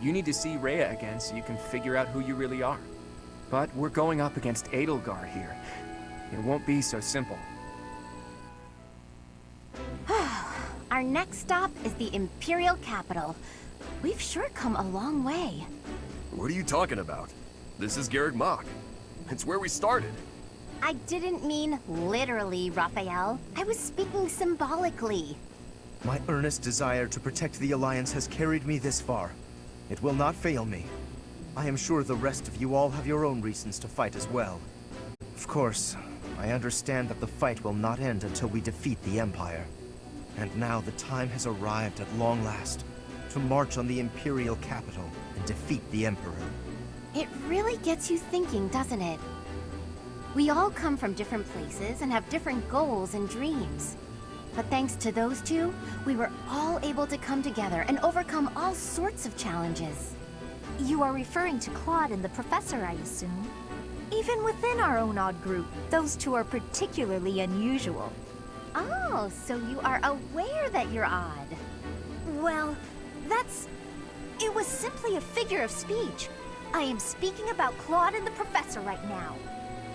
You need to see Rhea again so you can figure out who you really are. But we're going up against Edelgard here. It won't be so simple. Our next stop is the Imperial capital. We've sure come a long way. What are you talking about? This is Garreg Mach. It's where we started. I didn't mean literally, Raphael. I was speaking symbolically. My earnest desire to protect the Alliance has carried me this far. It will not fail me. I am sure the rest of you all have your own reasons to fight as well. Of course, I understand that the fight will not end until we defeat the Empire. And now the time has arrived at long last to march on the Imperial capital and defeat the Emperor. It really gets you thinking, doesn't it? We all come from different places and have different goals and dreams. But thanks to those two, we were all able to come together and overcome all sorts of challenges. You are referring to Claude and the Professor, I assume? Even within our own odd group, those two are particularly unusual. Oh, so you are aware that you're odd. Well, it was simply a figure of speech. I am speaking about Claude and the Professor right now.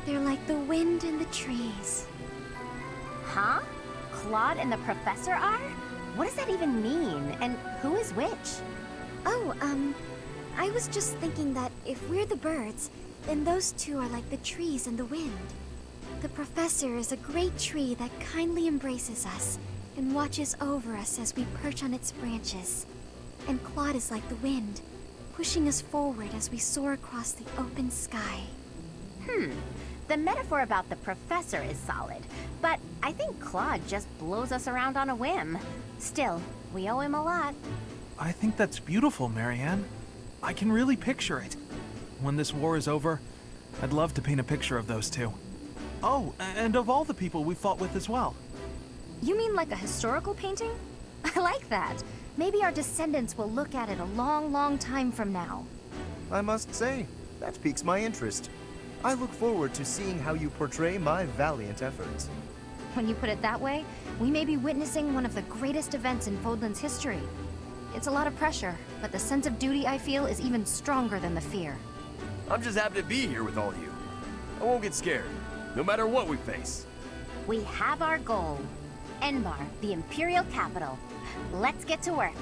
They're like the wind and the trees. Huh? Claude and the Professor are? What does that even mean? And who is which? Oh, I was just thinking that if we're the birds, then those two are like the trees and the wind. The Professor is a great tree that kindly embraces us and watches over us as we perch on its branches. And Claude is like the wind, pushing us forward as we soar across the open sky. The metaphor about the Professor is solid, but I think Claude just blows us around on a whim. Still, we owe him a lot. I think that's beautiful, Marianne. I can really picture it. When this war is over, I'd love to paint a picture of those two. Oh, and of all the people we fought with as well. You mean like a historical painting? I like that. Maybe our descendants will look at it a long, long time from now. I must say, that piques my interest. I look forward to seeing how you portray my valiant efforts. When you put it that way, we may be witnessing one of the greatest events in Fodlan's history. It's a lot of pressure, but the sense of duty I feel is even stronger than the fear. I'm just happy to be here with all you. I won't get scared, no matter what we face. We have our goal. Enbar, the Imperial capital. Let's get to work.